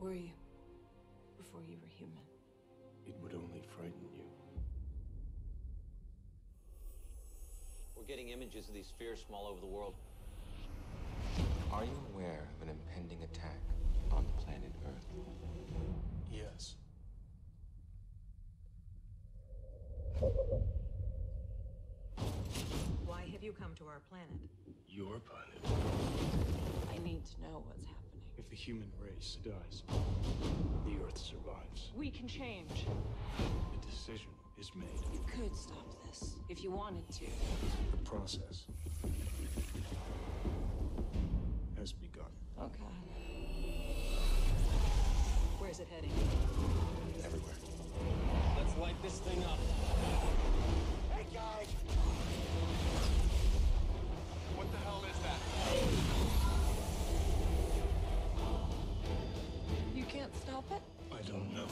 were you before you were human? It would only frighten you. We're getting images of these spheres from all over the world. Are you aware of an impending attack on planet Earth? Yes. Why have you come to our planet? Your planet. I need to know what's happening. If the human race dies, the Earth survives. We can change. The decision is made. You could stop this if you wanted to. The process has begun. Okay. Where's it heading? Everywhere. Let's light this thing up. Hey, guys! What the hell is that? You can't stop it? I don't know.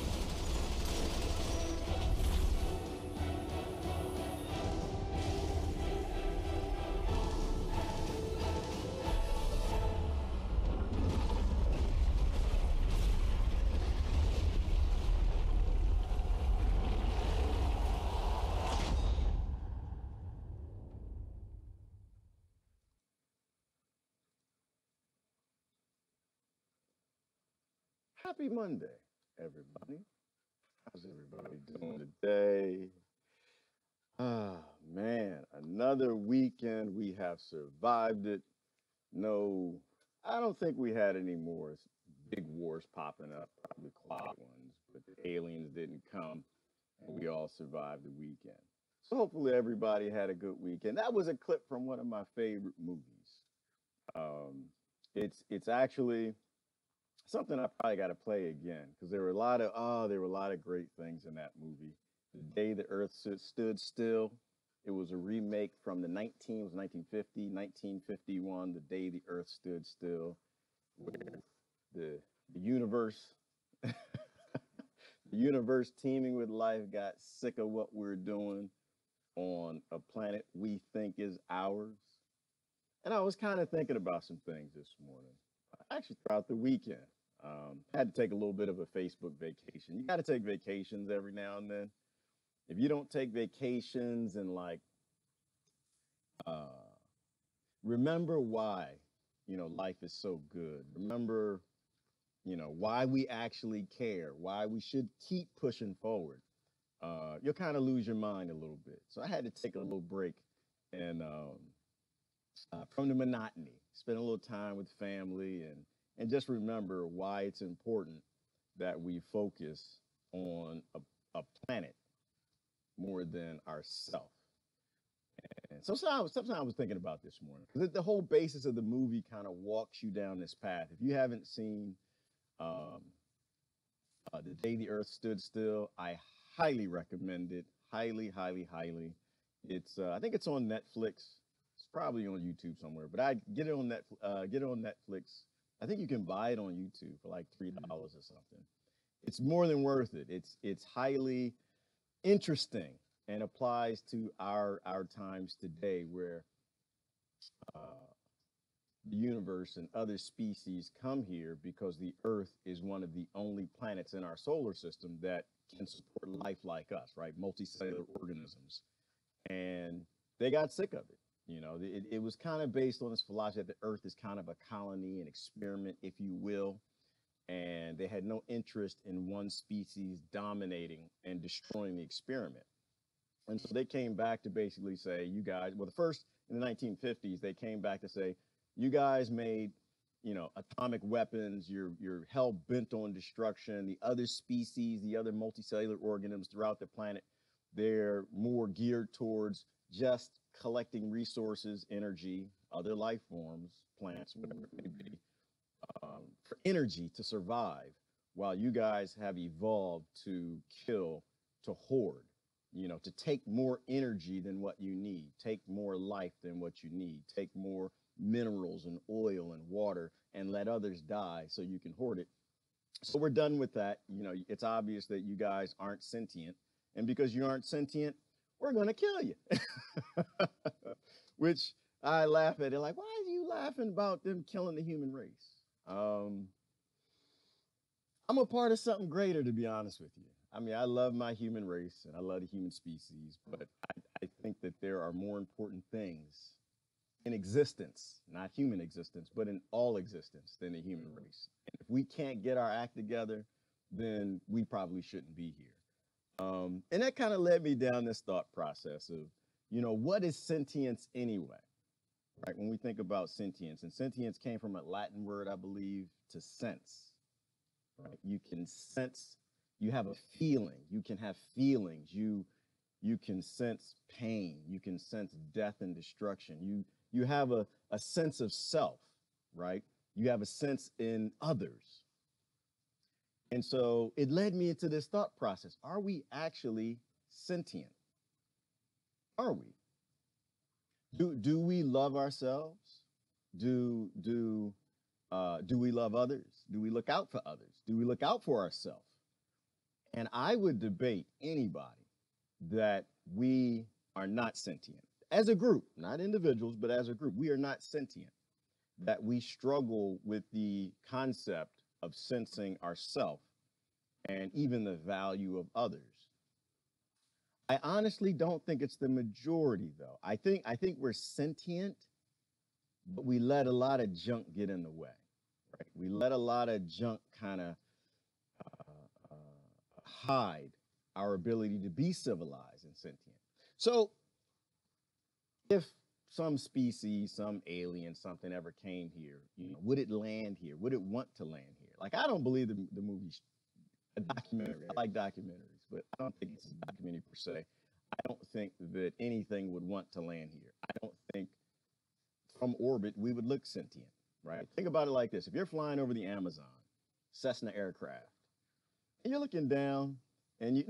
Happy Monday, everybody. How's everybody doing today? Ah, man, another weekend. We have survived it. No, I don't think we had any more big wars popping up, probably quiet ones, but the aliens didn't come and we all survived the weekend. So hopefully everybody had a good weekend. That was a clip from one of my favorite movies. It's actually something I probably got to play again because there were a lot of great things in that movie. The Day the Earth Stood Still. It was a remake from the 1951, The Day the Earth Stood Still, where the universe, the universe teeming with life got sick of what we're doing on a planet we think is ours. And I was kind of thinking about some things this morning, actually throughout the weekend. Had to take a little bit of a Facebook vacation. You got to take vacations every now and then. If you don't take vacations and remember why, life is so good. Remember, why we actually care, why we should keep pushing forward. You'll kind of lose your mind a little bit. So I had to take a little break and from the monotony, spend a little time with family and just remember why it's important that we focus on a planet more than ourselves. And sometimes I was thinking about this morning because the whole basis of the movie kind of walks you down this path. If you haven't seen The Day the Earth Stood Still, I highly recommend it. Highly, highly, highly. It's I think it's on Netflix. It's probably on YouTube somewhere, but I get it on Netflix. I think you can buy it on YouTube for like $3 or something. It's more than worth it. It's highly interesting and applies to our times today, where the universe and other species come here because the Earth is one of the only planets in our solar system that can support life like us, right? Multicellular organisms, and they got sick of it. It was kind of based on this philosophy that the Earth is kind of a colony, an experiment, if you will. And they had no interest in one species dominating and destroying the experiment. And so they came back to basically say, you guys, well, the first in the 1950s, they came back to say, you guys made, atomic weapons, you're hell bent on destruction. The other species, the other multicellular organisms throughout the planet, they're more geared towards just collecting resources, energy, other life forms, plants, whatever it may be, for energy to survive, while you guys have evolved to kill, to hoard, to take more energy than what you need, take more life than what you need, take more minerals and oil and water and let others die so you can hoard it. So we're done with that. It's obvious that you guys aren't sentient. And because you aren't sentient, we're going to kill you. Which I laugh at it like, why are you laughing about them killing the human race? I'll I'm a part of something greater, to be honest with you. I mean, I love my human race and I love the human species, but I think that there are more important things in existence, not human existence, but in all existence than the human race. And if we can't get our act together, then we probably shouldn't be here. And that kind of led me down this thought process of, what is sentience anyway? Right? When we think about sentience, and sentience came from a Latin word, I believe, to sense. Right? You can sense, you have a feeling, you can have feelings, you can sense pain, you can sense death and destruction. You have a sense of self, right? You have a sense in others. And so it led me into this thought process. Are we actually sentient? Are we? Do we love ourselves? Do we love others? Do we look out for others? Do we look out for ourselves? And I would debate anybody that we are not sentient. As a group, not individuals, but as a group, we are not sentient. That we struggle with the concept of sensing ourself and even the value of others. I honestly don't think it's the majority, though. I think we're sentient, but we let a lot of junk get in the way. Right? We let a lot of junk kind of hide our ability to be civilized and sentient. So if some species, some alien, something ever came here, would it land here? Would it want to land here? Like, I don't believe the movie's a documentary. I like documentaries, but I don't think it's a documentary per se. I don't think that anything would want to land here. I don't think from orbit we would look sentient, right? Think about it like this. If you're flying over the Amazon, Cessna aircraft, and you're looking down, and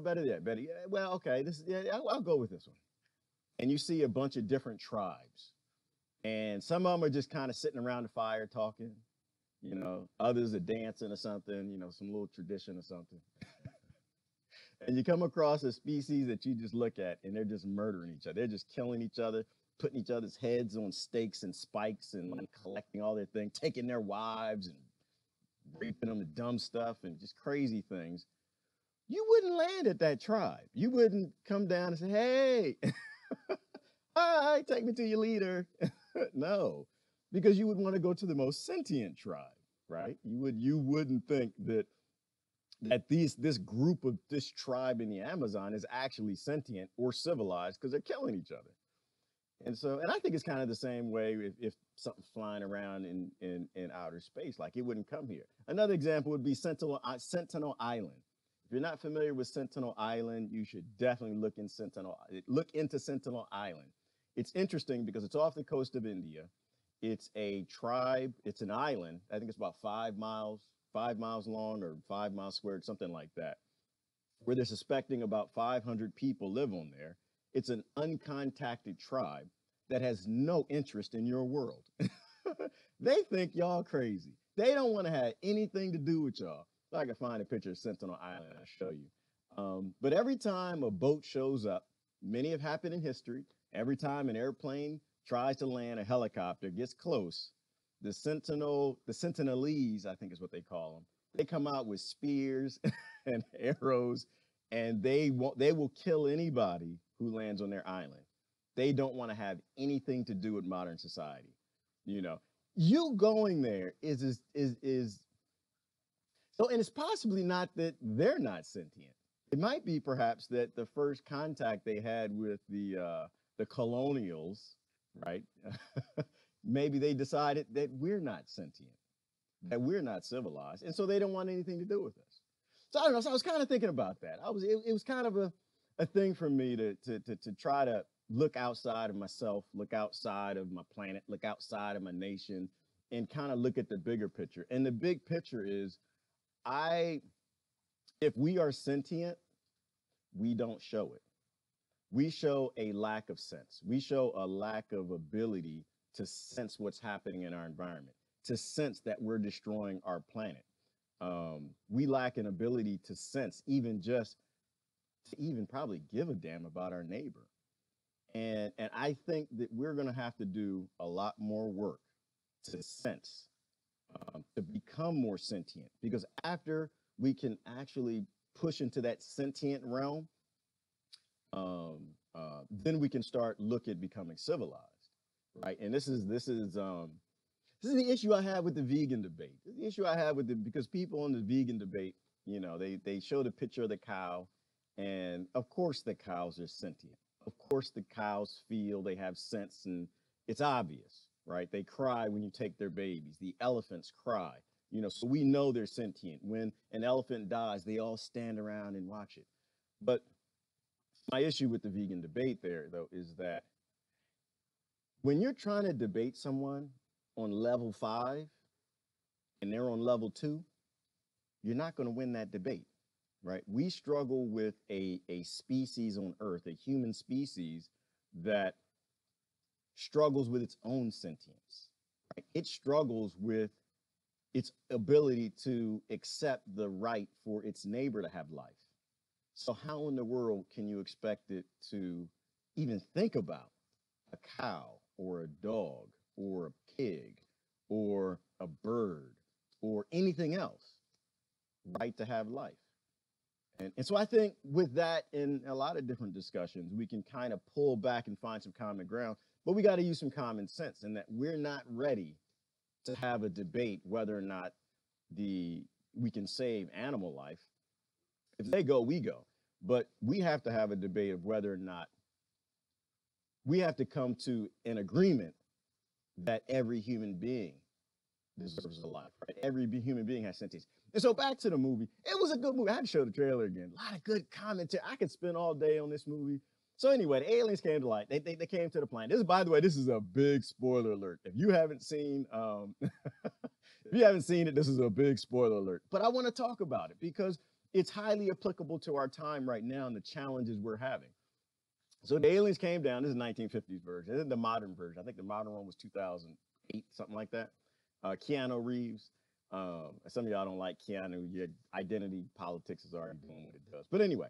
better yet, well, okay, I'll go with this one. And you see a bunch of different tribes, and some of them are just kind of sitting around the fire talking, others are dancing or something, some little tradition or something. And you come across a species that you just look at and they're just murdering each other. They're just killing each other, putting each other's heads on stakes and spikes and like collecting all their things, taking their wives and raping them to dumb stuff and just crazy things. You wouldn't land at that tribe. You wouldn't come down and say, hey, all right, take me to your leader. No, because you would want to go to the most sentient tribe, right? You wouldn't think that this group of this tribe in the Amazon is actually sentient or civilized because they're killing each other. And I think it's kind of the same way if something's flying around in outer space, like it wouldn't come here. Another example would be Sentinel Island. If you're not familiar with Sentinel Island, you should definitely look into Sentinel Island. It's interesting because it's off the coast of India. It's a tribe. It's an island. I think it's about 5 miles long or 5 miles squared, something like that, where they're suspecting about 500 people live on there. It's an uncontacted tribe that has no interest in your world. They think y'all crazy. They don't want to have anything to do with y'all. So I can find a picture of Sentinel Island and I'll show you. But every time a boat shows up, many have happened in history. Every time an airplane tries to land, a helicopter gets close, the Sentinelese, I think is what they call them, they come out with spears and arrows, and they will kill anybody who lands on their island. They don't want to have anything to do with modern society. You going there is so, and it's possibly not that they're not sentient. It might be perhaps that the first contact they had with the colonials, right? Maybe they decided that we're not sentient, that we're not civilized, and so they don't want anything to do with us. So I don't know. So I was kind of thinking about that. It was kind of a thing for me to try to look outside of myself, look outside of my planet, look outside of my nation, and kind of look at the bigger picture. And the big picture is, if we are sentient, we don't show it. We show a lack of sense. We show a lack of ability to sense what's happening in our environment, to sense that we're destroying our planet. We lack an ability to sense, even probably give a damn about our neighbor. And I think that we're going to have to do a lot more work to sense to become more sentient. Because after we can actually push into that sentient realm, um, then we can start look at becoming civilized, right? And this is the issue I have with the vegan debate. This is the issue I have with because people in the vegan debate, they show the picture of the cow, and of course the cows are sentient. Of course the cows feel, they have sense, and it's obvious, right? They cry when you take their babies. The elephants cry, so we know they're sentient. When an elephant dies, they all stand around and watch it. But my issue with the vegan debate there, though, is that when you're trying to debate someone on level 5 and they're on level 2, you're not going to win that debate, right? We struggle with a species on Earth, a human species that struggles with its own sentience, right? It struggles with its ability to accept the right for its neighbor to have life. So how in the world can you expect it to even think about a cow or a dog or a pig or a bird or anything else, right, to have life? And so I think with that, in a lot of different discussions, we can kind of pull back and find some common ground, but we got to use some common sense in that we're not ready to have a debate whether or not we can save animal life. If they go, we go. But we have to have a debate of whether or not we have to come to an agreement that every human being deserves a life, right? Every human being has sentience. And so back to the movie. It was a good movie. I had to show the trailer again. A lot of good commentary. I could spend all day on this movie. So anyway, the aliens came to light. They came to the planet. This, by the way, this is a big spoiler alert. If you haven't seen, if you haven't seen it, this is a big spoiler alert. But I want to talk about it because it's highly applicable to our time right now and the challenges we're having. So the aliens came down. This is 1950s version. This is the modern version. I think the modern one was 2008, something like that. Keanu Reeves. Some of y'all don't like Keanu. Your identity politics is already doing what it does. But anyway,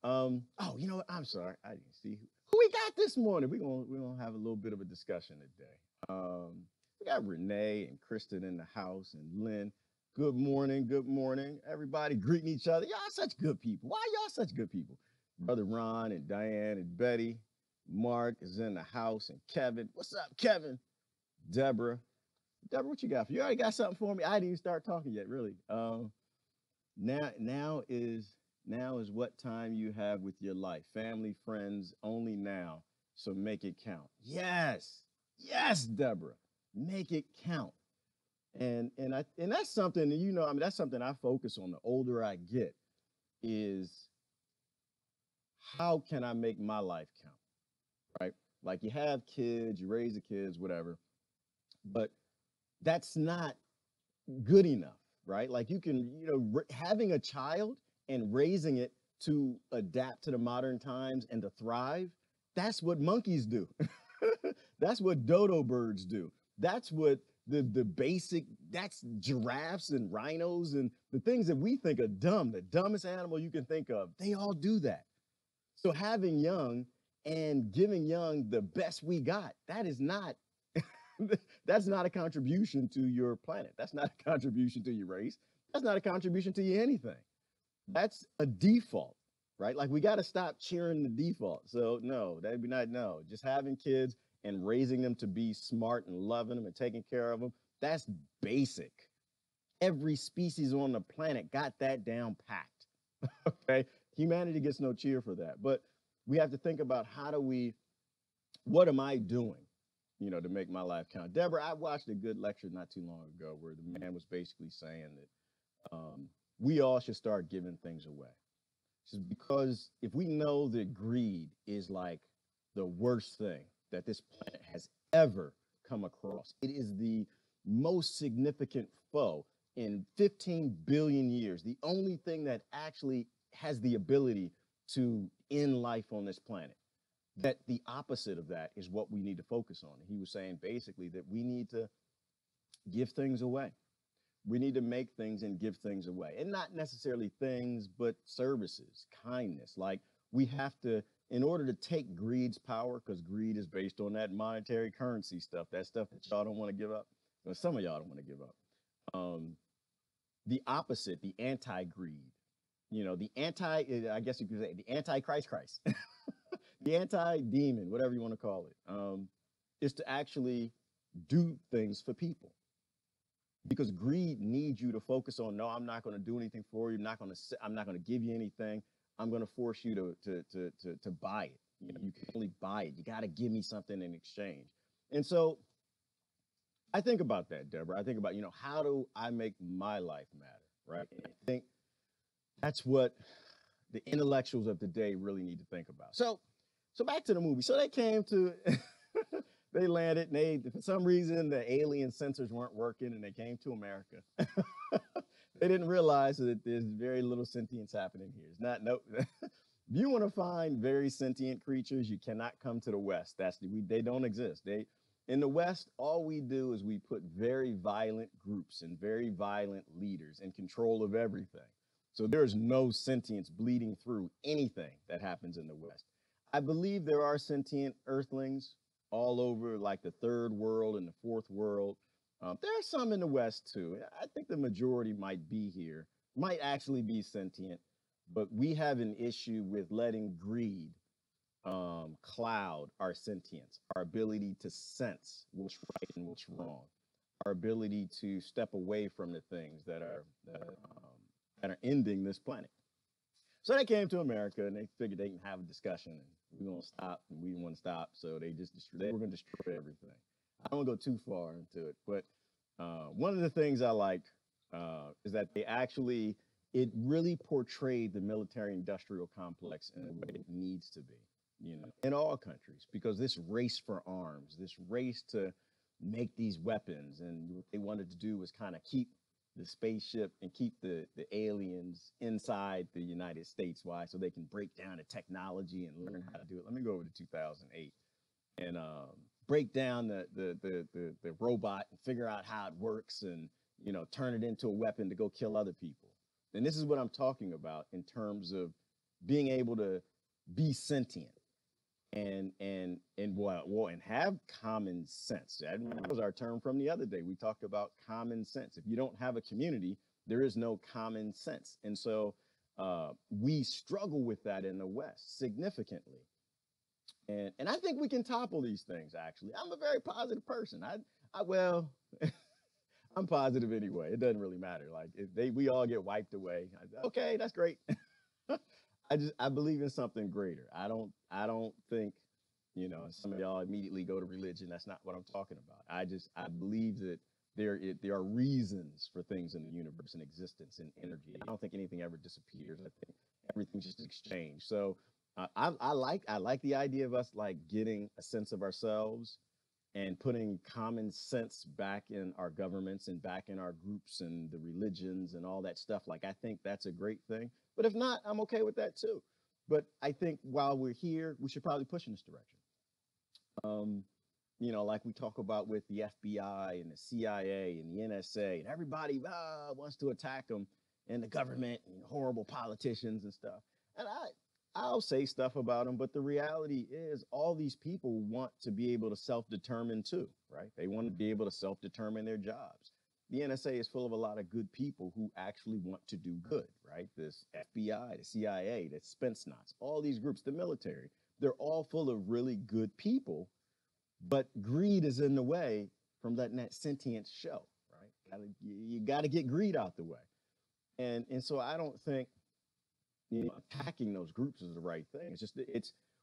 oh, you know what? I'm sorry. I didn't see who we got this morning. We're gonna have a little bit of a discussion today. We got Renee and Kristen in the house and Lynn. Good morning, everybody greeting each other. Y'all such good people. Why y'all such good people? Brother Ron and Diane and Betty. Mark is in the house and Kevin. What's up, Kevin? Deborah, what you got for you? Already got something for me? I didn't even start talking yet, really. Now is what time you have with your life. Family, friends, only now. So make it count. Yes, Deborah, make it count. And that's something that, that's something I focus on the older I get is how can I make my life count, right? Like you have kids, you raise the kids, whatever, but that's not good enough, right? Like you can, having a child and raising it to adapt to the modern times and to thrive, that's what monkeys do. That's what dodo birds do. That's what the basic, that's giraffes and rhinos and the things that we think are dumb, the dumbest animal you can think of, they all do that. So having young and giving young the best we got, that is not, that's not a contribution to your planet. That's not a contribution to your race. That's not a contribution to you anything. That's a default, right? Like we got to stop cheering the default. So no, that'd be not, no, just having kids and raising them to be smart and loving them and taking care of them. That's basic. Every species on the planet got that down packed. Okay. Humanity gets no cheer for that, but we have to think about what am I doing, to make my life count? Deborah, I watched a good lecture not too long ago where the man was basically saying that we all should start giving things away. Just because if we know that greed is like the worst thing that this planet has ever come across, it is the most significant foe in 15 billion years. The only thing that actually has the ability to end life on this planet. That the opposite of that is what we need to focus on. He was saying basically that we need to give things away. We need to make things and give things away. And not necessarily things, but services, kindness. Like we have to, in order to take greed's power, because greed is based on that monetary currency stuff, that stuff that y'all don't want to give up. Well, some of y'all don't want to give up. the opposite, the anti-greed, the I guess you could say the anti-Christ, the anti-demon, whatever you want to call it, is to actually do things for people. Because greed needs you to focus on, no, I'm not going to do anything for you. I'm not going to give you anything. I'm going to force you to buy it. You can only buy it. You got to give me something in exchange. And so I think about that, Deborah. I think about, how do I make my life matter, right? And I think that's what the intellectuals of today really need to think about. So back to the movie. So they came to, they landed, and for some reason, the alien sensors weren't working, and they came to America. They didn't realize that there's very little sentience happening here. It's not, no. If you want to find very sentient creatures, you cannot come to the West. They don't exist. In the West, all we do is we put very violent groups and very violent leaders in control of everything. So there's no sentience bleeding through anything that happens in the West. I believe there are sentient earthlings all over, like the third world and the fourth world. There are some in the West too. I think the majority might be here, might actually be sentient, but we have an issue with letting greed cloud our sentience, our ability to sense what's right and what's wrong, our ability to step away from the things that are ending this planet. So they came to America and they figured they can have a discussion, and we won't stop, and we want to stop. So they were going to destroy everything. I don't want to go too far into it, but one of the things I liked is that it really portrayed the military-industrial complex in the way it needs to be, in all countries, because this race for arms, this race to make these weapons, and what they wanted to do was kind of keep the spaceship and keep the aliens inside the United States. Why? So they can break down the technology and learn how to do it. Let me go over to 2008 and break down the robot and figure out how it works, and turn it into a weapon to go kill other people. And this is what I'm talking about in terms of being able to be sentient and have common sense. That was our term from the other day. We talked about common sense. If you don't have a community, there is no common sense. And so we struggle with that in the West significantly. And I think we can topple these things, actually. I'm a very positive person. Well, I'm positive anyway. It doesn't really matter. Like, if we all get wiped away, okay, that's great. I believe in something greater. I don't think, some of y'all immediately go to religion. That's not what I'm talking about. I believe that there are reasons for things in the universe and existence and energy. I don't think anything ever disappears. I think everything's just exchanged. So I like the idea of us like getting a sense of ourselves and putting common sense back in our governments and back in our groups and the religions and all that stuff. Like, I think that's a great thing. But if not, I'm okay with that too. But I think while we're here, we should probably push in this direction. Like we talk about with the FBI and the CIA and the NSA, and everybody wants to attack them, and the government and horrible politicians and stuff. And I'll say stuff about them, but the reality is all these people want to be able to self-determine too, right? They want to be able to self-determine their jobs. The NSA is full of a lot of good people who actually want to do good, right? This FBI, the CIA, the Spetsnaz, all these groups, the military, they're all full of really good people, but greed is in the way from letting that sentience show, right? You got to get greed out the way. And so I don't think attacking those groups is the right thing. It's just,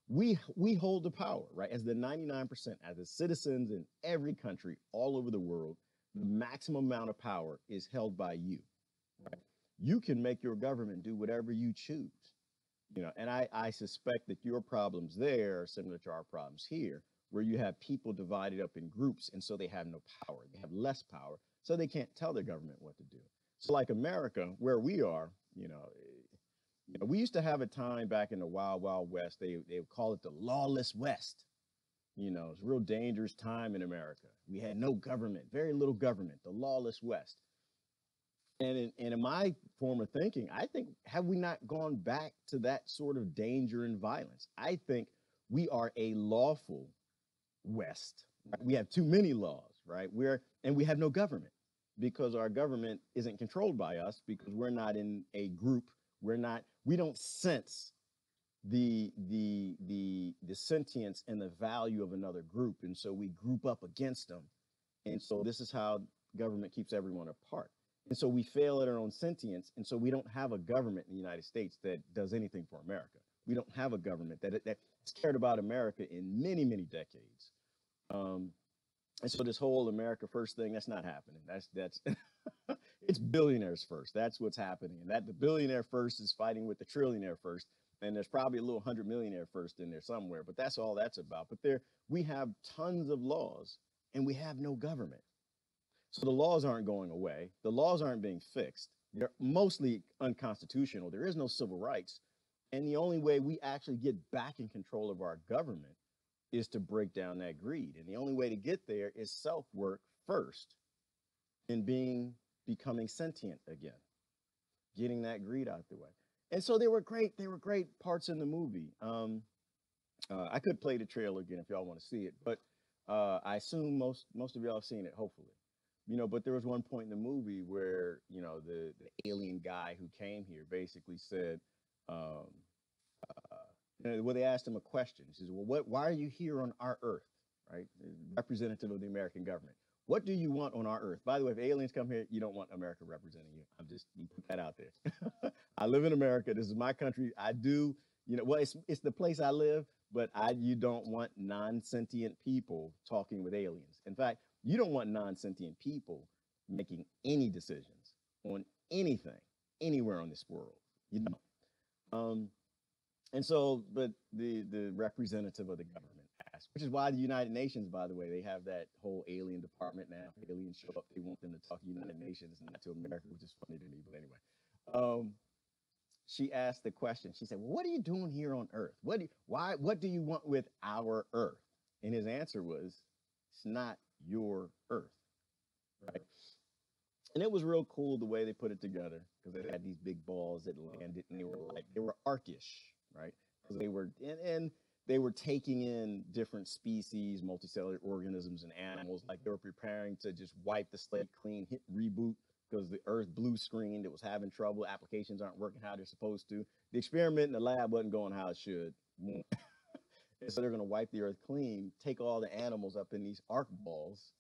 we hold the power, right? As the 99%, as the citizens in every country all over the world, the maximum amount of power is held by you, right? You can make your government do whatever you choose, and I suspect that your problems there are similar to our problems here, where you have people divided up in groups, and so they have no power. They have less power, so they can't tell their government what to do. So like America, where we are, we used to have a time back in the Wild Wild West. They would call it the lawless West. It's a real dangerous time in America. We had no government, very little government, the lawless West. And in my form of thinking, I think, have we not gone back to that sort of danger and violence? I think we are a lawful West. Right? We have too many laws, right? And we have no government. because our government isn't controlled by us because we're not in a group. We don't sense the sentience and the value of another group, and so we group up against them. And so this is how government keeps everyone apart. And so we fail at our own sentience, and so we don't have a government in the United States that does anything for America. We don't have a government that's cared about America in many, many decades. And so this whole America first thing, that's not happening. That's it's billionaires first. That's what's happening. And that the billionaire first is fighting with the trillionaire first. And there's probably a little 100 millionaire first in there somewhere, but that's all that's about. But we have tons of laws and we have no government. So the laws aren't going away. The laws aren't being fixed. They're mostly unconstitutional. There is no civil rights. And the only way we actually get back in control of our government is to break down that greed. And the only way to get there is self-work first and becoming sentient again, getting that greed out the way. And so they were great parts in the movie. I could play the trailer again if y'all want to see it, but I assume most of y'all have seen it, hopefully. But there was one point in the movie where, the alien guy who came here basically said, well, they asked him a question. He says, well, why are you here on our Earth, right? Representative of the American government. What do you want on our Earth? By the way, if aliens come here, you don't want America representing you. I'm just put that out there. I live in America. This is my country. I do, well, it's the place I live, but you don't want non-sentient people talking with aliens. In fact, you don't want non-sentient people making any decisions on anything, anywhere on this world, And so, but the representative of the government asked, which is why the United Nations, by the way, they have that whole alien department now. Aliens show up, they want them to talk to United Nations, not to America, which is funny to me. But anyway, she asked the question. She said, well, what are you doing here on Earth? What do you want with our Earth? And his answer was, it's not your Earth, right? And it was real cool the way they put it together, because they had these big balls that landed, and they were arcish, right? Because they were taking in different species, multicellular organisms and animals, like they were preparing to just wipe the slate clean, hit reboot, because the Earth blue screen that was having trouble, applications aren't working how they're supposed to. The experiment in the lab wasn't going how it should. And so they're going to wipe the Earth clean, take all the animals up in these arc balls,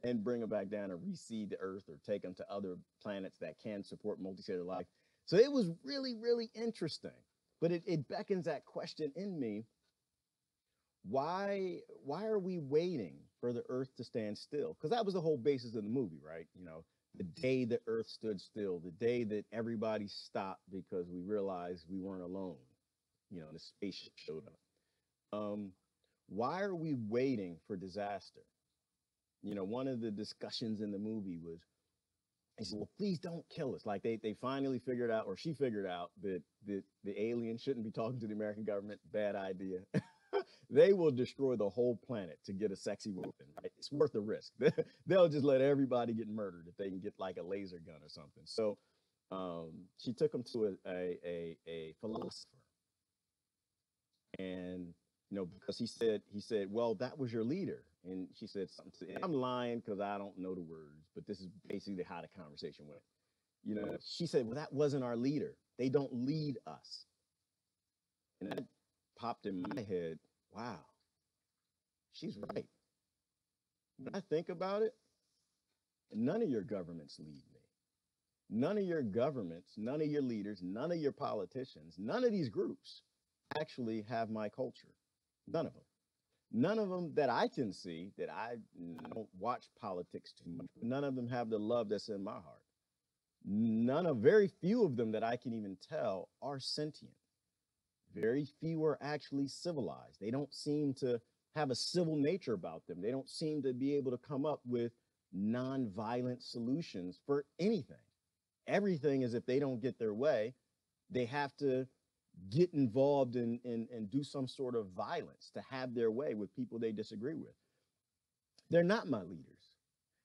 and bring them back down and reseed the Earth or take them to other planets that can support multicellular life. So it was really, really interesting. But it beckons that question in me. Why are we waiting for the Earth to stand still? Because that was the whole basis of the movie, right? The day the Earth stood still, the day that everybody stopped because we realized we weren't alone. The spaceship showed up. Why are we waiting for disaster? One of the discussions in the movie was, he said, well, please don't kill us. Like they finally figured out, or she figured out, that the alien shouldn't be talking to the American government. Bad idea. They will destroy the whole planet to get a sexy woman, right? It's worth the risk. They'll just let everybody get murdered if they can get like a laser gun or something. So she took him to a philosopher. And because he said, well, that was your leader. And she said something to him. I'm lying because I don't know the words, but this is basically how the conversation went. She said, well, that wasn't our leader. They don't lead us. And that popped in my head. Wow, she's right. When I think about it, none of your governments lead me. None of your governments, none of your leaders, none of your politicians, none of these groups actually have my culture. None of them. None of them that I can see, that I don't watch politics too much, but none of them have the love that's in my heart. Very few of them that I can even tell are sentient. Very few are actually civilized. They don't seem to have a civil nature about them. They don't seem to be able to come up with non-violent solutions for anything. Everything is, if they don't get their way, they have to get involved and do some sort of violence to have their way with people they disagree with. They're not my leaders.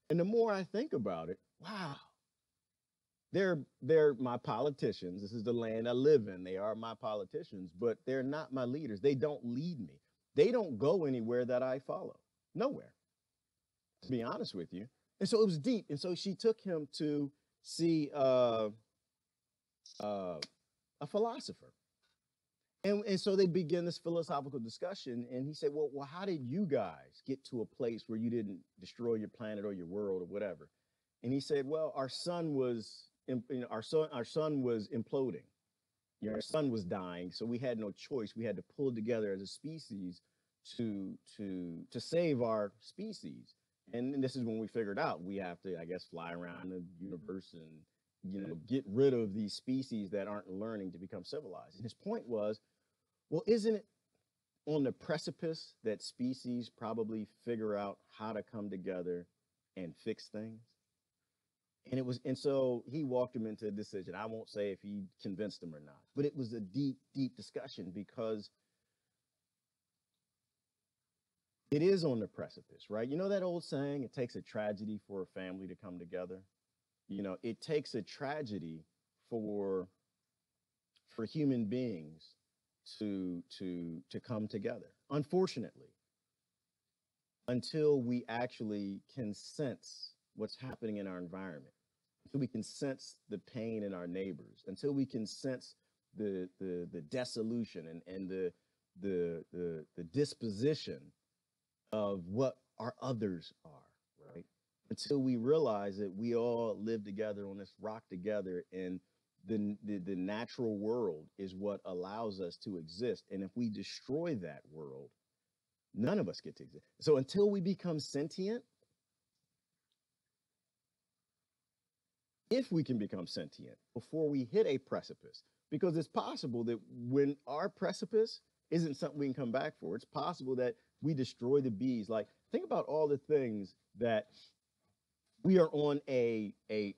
And the more I think about it, wow, they're my politicians. This is the land I live in. They are my politicians, but they're not my leaders. They don't lead me. They don't go anywhere that I follow. Nowhere. To be honest with you, And so it was deep. And so she took him to see uh, a philosopher. And so they begin this philosophical discussion. And he said, well, how did you guys get to a place where you didn't destroy your planet or your world or whatever? And he said, well, our sun was, our sun was imploding. Our sun was dying. So we had no choice. We had to pull together as a species to save our species. And this is when we figured out we have to, I guess, fly around the universe and, get rid of these species that aren't learning to become civilized. And his point was, well, isn't it on the precipice that species probably figure out how to come together and fix things? And so he walked him into a decision. I won't say if he convinced him or not, but it was a deep, deep discussion because it is on the precipice, right? You know that old saying, it takes a tragedy for a family to come together. It takes a tragedy for human beings to come together. Unfortunately, until we actually can sense what's happening in our environment, until we can sense the pain in our neighbors, until we can sense the dissolution and the disposition of what our others are, right? Until we realize that we all live together on this rock together, and the natural world is what allows us to exist. And if we destroy that world, none of us get to exist. So until we become sentient, if we can become sentient before we hit a precipice, because it's possible that when our precipice isn't something we can come back for, it's possible that we destroy the bees. Like, think about all the things that we are on a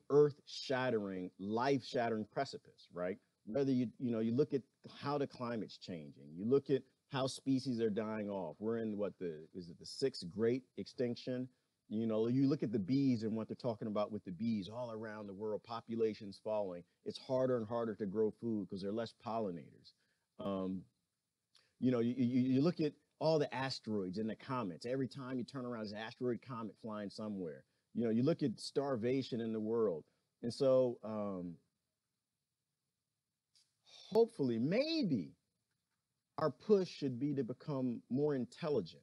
earth-shattering, life-shattering precipice, right? Whether you look at how the climate's changing, you look at how species are dying off. We're in the sixth great extinction? You look at the bees and what they're talking about with the bees all around the world, populations falling. It's harder and harder to grow food because there are less pollinators. You look at all the asteroids and the comets. Every time you turn around, there's an asteroid comet flying somewhere. You look at starvation in the world. And so hopefully, maybe our push should be to become more intelligent,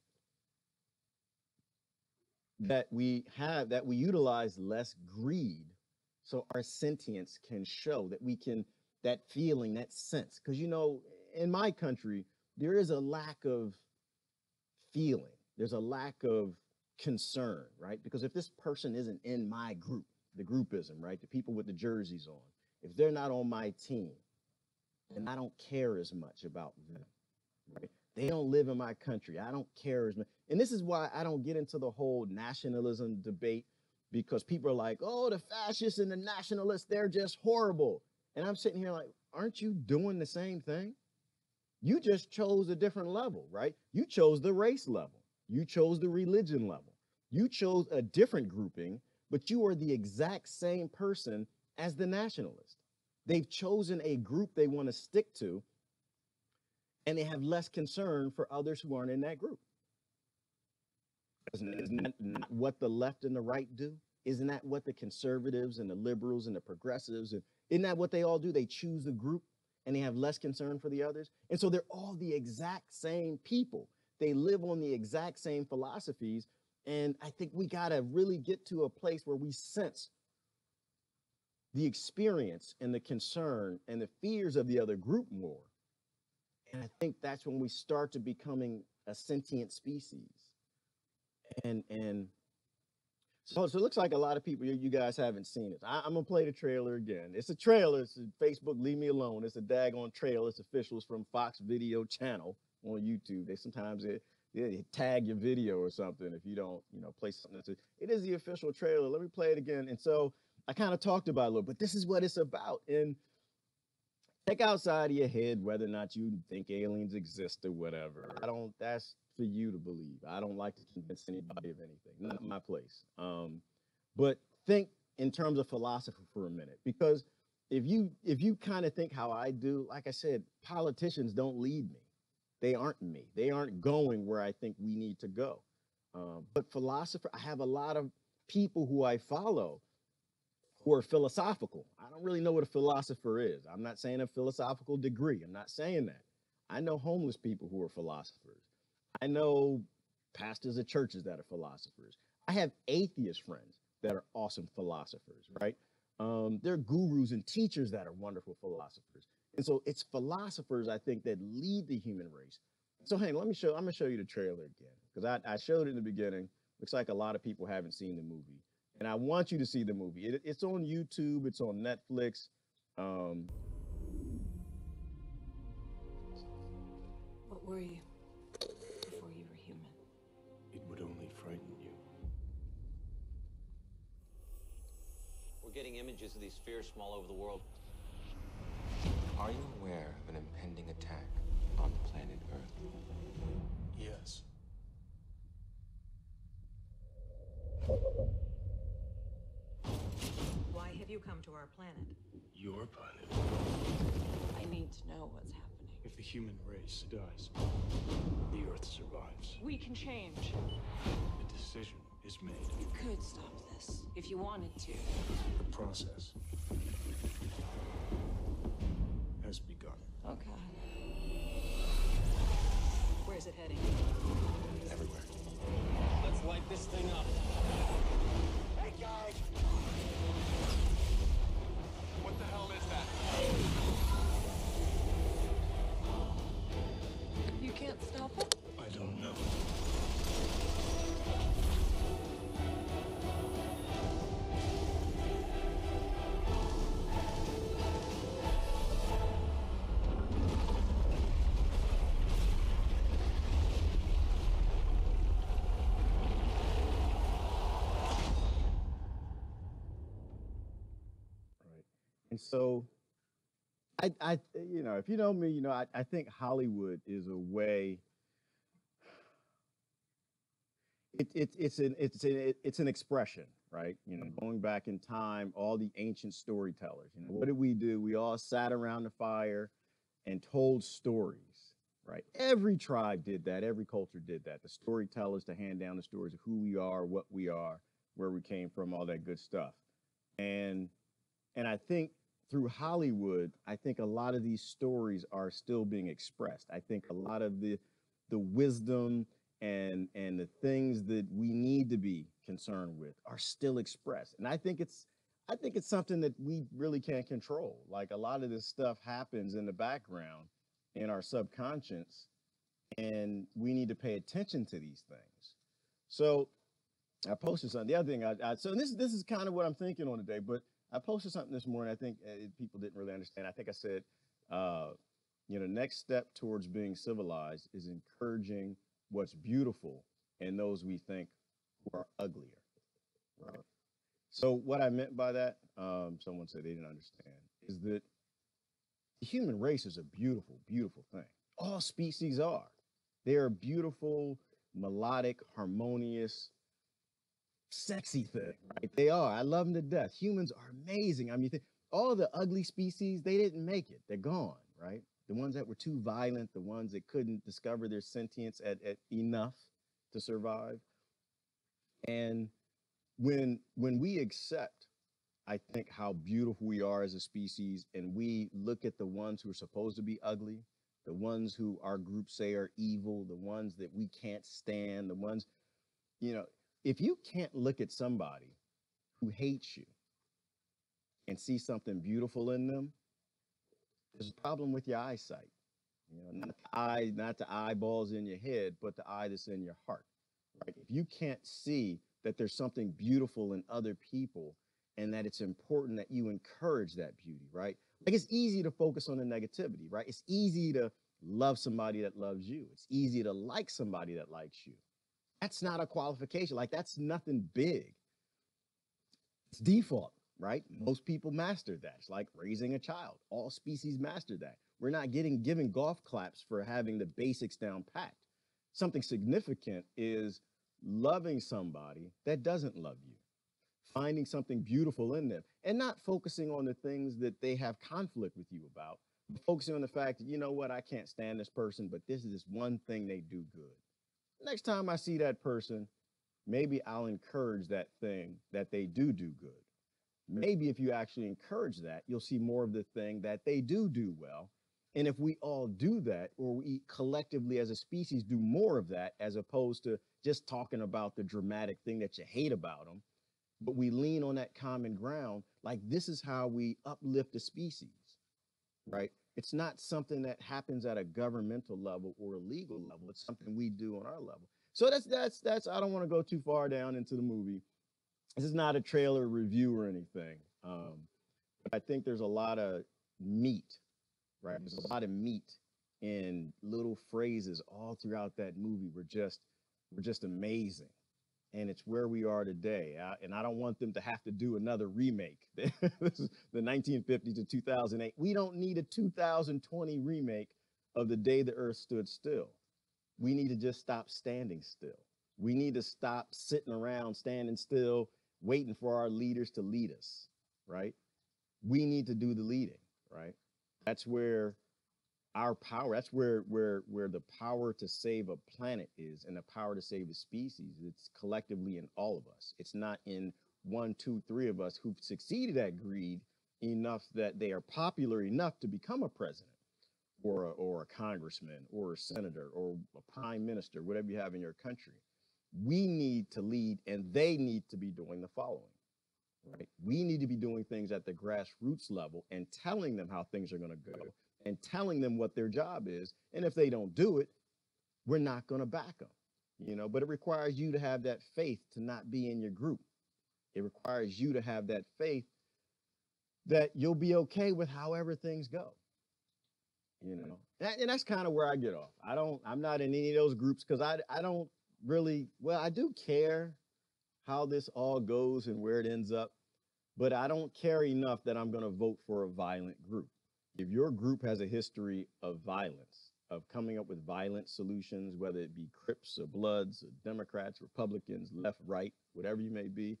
that we utilize less greed so our sentience can show, that we can, that feeling, that sense. Because, in my country, there is a lack of feeling. There's a lack of concern, right? Because if this person isn't in my group, the groupism, right? The people with the jerseys on, if they're not on my team, then I don't care as much about them, right? They don't live in my country. I don't care as much. And this is why I don't get into the whole nationalism debate, because people are like, oh, the fascists and the nationalists, they're just horrible. And I'm sitting here like, aren't you doing the same thing? You just chose a different level, right? You chose the race level. You chose the religion level. You chose a different grouping, but you are the exact same person as the nationalist. They've chosen a group they want to stick to, and they have less concern for others who aren't in that group. Isn't that not what the left and the right do? Isn't that what the conservatives and the liberals and the progressives, and isn't that what they all do? They choose a group and they have less concern for the others. And so they're all the exact same people. They live on the exact same philosophies. And I think we got to really get to a place where we sense the experience and the concern and the fears of the other group more. And I think that's when we start to becoming a sentient species. And so it looks like a lot of people, you guys haven't seen it. I'm going to play the trailer again. It's a trailer. It's a Facebook, leave me alone. It's a daggone trailer. It's officials from Fox Video Channel on YouTube. They sometimes they tag your video or something if you don't, play something. It is the official trailer. Let me play it again. And so I kind of talked about it a little, but this is what it's about. And take outside of your head whether or not you think aliens exist or whatever. That's for you to believe. I don't like to convince anybody of anything. Not my place. But think in terms of philosophy for a minute, because if you kind of think how I do, like I said, politicians don't lead me. They aren't me. They aren't going where I think we need to go. But philosopher, I have a lot of people who I follow who are philosophical. I don't really know what a philosopher is. I'm not saying a philosophical degree. I'm not saying that. I know homeless people who are philosophers. I know pastors of churches that are philosophers. I have atheist friends that are awesome philosophers, right? There are gurus and teachers that are wonderful philosophers. And so it's philosophers, I think, that lead the human race. So hang on, I'm gonna show you the trailer again, because I showed it in the beginning. Looks like a lot of people haven't seen the movie. And I want you to see the movie. It's on YouTube, it's on Netflix. What were you before you were human? It would only frighten you. We're getting images of these spheres from all over the world. Are you aware of an impending attack on planet Earth? Yes. Why have you come to our planet? Your planet. I need to know what's happening. If the human race dies, the Earth survives. We can change. The decision is made. You could stop this if you wanted to. The process has begun. Oh, God. Where's it heading? Everywhere. Let's light this thing up. Hey guys! What the hell is that? You can't stop it? I don't know. Right. And so if you know me, I think Hollywood is a way. It's an expression, right? Going back in time, all the ancient storytellers. What did we do? We all sat around the fire and told stories, right? Every tribe did that. Every culture did that. The storytellers to hand down the stories of who we are, what we are, where we came from, all that good stuff. And I think through Hollywood, I think a lot of these stories are still being expressed. I think a lot of the wisdom and the things that we need to be concerned with are still expressed. And I think it's something that we really can't control. Like, a lot of this stuff happens in the background in our subconscious, and we need to pay attention to these things. So I posted something. The other thing, so this is kind of what I'm thinking on today, but I posted something this morning. I think people didn't really understand. I think I said, next step towards being civilized is encouraging what's beautiful in those we think who are uglier. Right. So what I meant by that, someone said they didn't understand, is that the human race is a beautiful, beautiful thing. All species are. They are beautiful, melodic, harmonious, sexy thing, right? They are. I love them to death. Humans are amazing. I mean, all the ugly species, they didn't make it. They're gone, right? The ones that were too violent, the ones that couldn't discover their sentience at enough to survive. And when we accept, I think, how beautiful we are as a species, and we look at the ones who are supposed to be ugly, the ones who our group say are evil, the ones that we can't stand, the ones, if you can't look at somebody who hates you and see something beautiful in them, there's a problem with your eyesight. Not the eyeballs in your head, but the eye that's in your heart. Right? If you can't see that there's something beautiful in other people, and that it's important that you encourage that beauty, right? Like, it's easy to focus on the negativity, right? It's easy to love somebody that loves you. It's easy to like somebody that likes you. That's not a qualification. Like, that's nothing big. It's default, right? Most people master that. It's like raising a child. All species master that. We're not given golf claps for having the basics down packed. Something significant is loving somebody that doesn't love you, finding something beautiful in them, and not focusing on the things that they have conflict with you about, but focusing on the fact that, you know what, I can't stand this person, but this is this one thing they do good. Next time I see that person, maybe I'll encourage that thing that they do good. Maybe if you actually encourage that, you'll see more of the thing that they do well. And if we all do that, or we collectively as a species do more of that, as opposed to just talking about the dramatic thing that you hate about them, but we lean on that common ground, like this is how we uplift the species, right? It's not something that happens at a governmental level or a legal level. It's something we do on our level. So that's I don't want to go too far down into the movie. This is not a trailer review or anything. But I think there's a lot of meat, right? There's a lot of meat in little phrases all throughout that movie. We're just amazing. And it's where we are today. And I don't want them to have to do another remake. This is the 1950 to 2008. We don't need a 2020 remake of The Day the Earth Stood Still. We need to just stop standing still. We need to stop sitting around, standing still, waiting for our leaders to lead us, right? We need to do the leading, right? That's where our power, that's where the power to save a planet is, and the power to save a species. It's collectively in all of us. It's not in one, two, three of us who've succeeded at greed enough that they are popular enough to become a president or a congressman or a senator or a prime minister, whatever you have in your country. We need to lead, and they need to be doing the following, right? We need to be doing things at the grassroots level and telling them how things are going to go and telling them what their job is. And if they don't do it, we're not going to back them, you know, but it requires you to have that faith to not be in your group. It requires you to have that faith that you'll be okay with however things go, you know, and that's kind of where I get off. I'm not in any of those groups because I don't really, well, I do care how this all goes and where it ends up, but I don't care enough that I'm going to vote for a violent group. If your group has a history of violence, of coming up with violent solutions, whether it be Crips or Bloods or Democrats, Republicans, left, right, whatever you may be,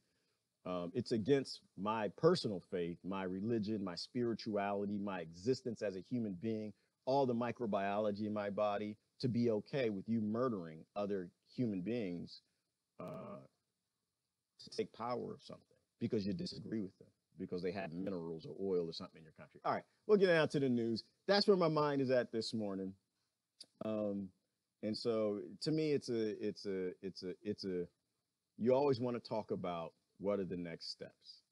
it's against my personal faith, my religion, my spirituality, my existence as a human being, all the microbiology in my body, to be okay with you murdering other human beings to take power of something because you disagree with them, because they have minerals or oil or something in your country. All right, we'll get out to the news. That's where my mind is at this morning. And so to me, it's a, you always want to talk about what are the next steps?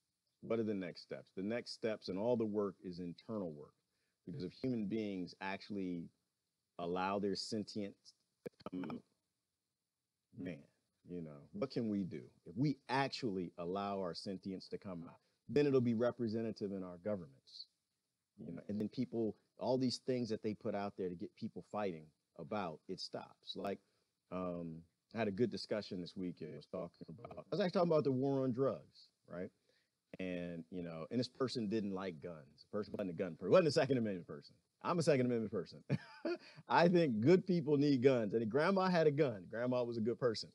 What are the next steps? The next steps and all the work is internal work, because if human beings actually allow their sentience to come out, man, you know, what can we do? If we actually allow our sentience to come out, then it'll be representative in our governments, you know, and then people, all these things that they put out there to get people fighting about, it stops. Like, I had a good discussion this weekend. I was actually talking about the war on drugs, right? And, you know, and this person didn't like guns. The person wasn't a gun person, wasn't a Second Amendment person. I'm a Second Amendment person. I think good people need guns. And grandma had a gun. Grandma was a good person.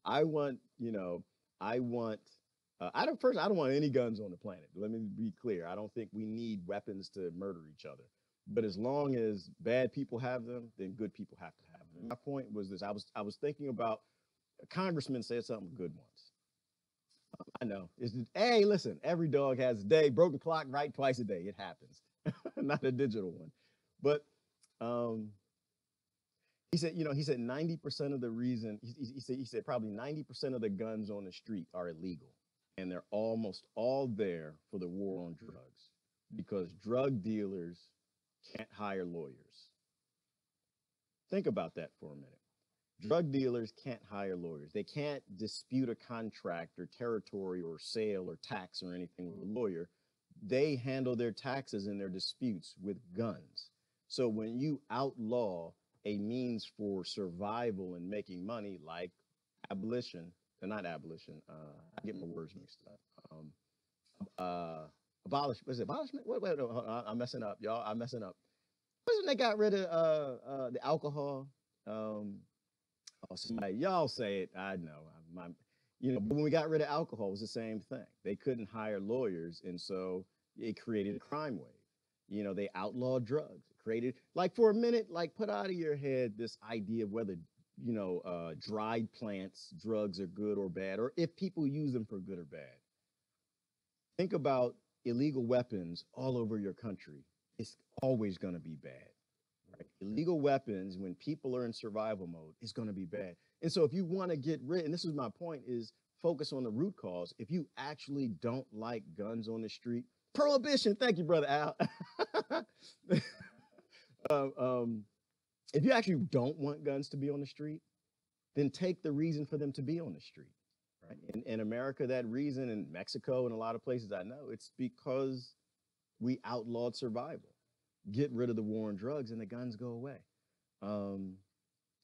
I want, you know, I don't want any guns on the planet. Let me be clear. I don't think we need weapons to murder each other. But as long as bad people have them, then good people have to have them. My point was this. I was thinking about, a congressman said something good once. I know. Hey, listen, every dog has a day. Broken clock, right twice a day. It happens. Not a digital one. But he said 90% of the reason, he said probably 90% of the guns on the street are illegal. And they're almost all there for the war on drugs, because drug dealers can't hire lawyers. Think about that for a minute. Drug dealers can't hire lawyers. They can't dispute a contract or territory or sale or tax or anything with a lawyer. They handle their taxes and their disputes with guns. So when you outlaw a means for survival and making money, like abolition, not abolition, I get my words mixed up. Was it abolishment? Wait, no, I'm messing up, y'all. I'm messing up. Wasn't they got rid of the alcohol? Somebody, y'all say it. I know. But when we got rid of alcohol, it was the same thing. They couldn't hire lawyers, and so it created a crime wave. You know, they outlawed drugs. It created, like, for a minute, like, put out of your head this idea of whether dried plants, drugs are good or bad, or if people use them for good or bad. Think about illegal weapons all over your country. It's always going to be bad. Right? Illegal weapons, when people are in survival mode, is going to be bad. And so if you want to get rid, and this is my point, is focus on the root cause. If you actually don't like guns on the street, prohibition. Thank you, brother Al. If you actually don't want guns to be on the street, then take the reason for them to be on the street. Right? In America, that reason, in Mexico and a lot of places I know, it's because we outlawed survival. Get rid of the war on drugs and the guns go away.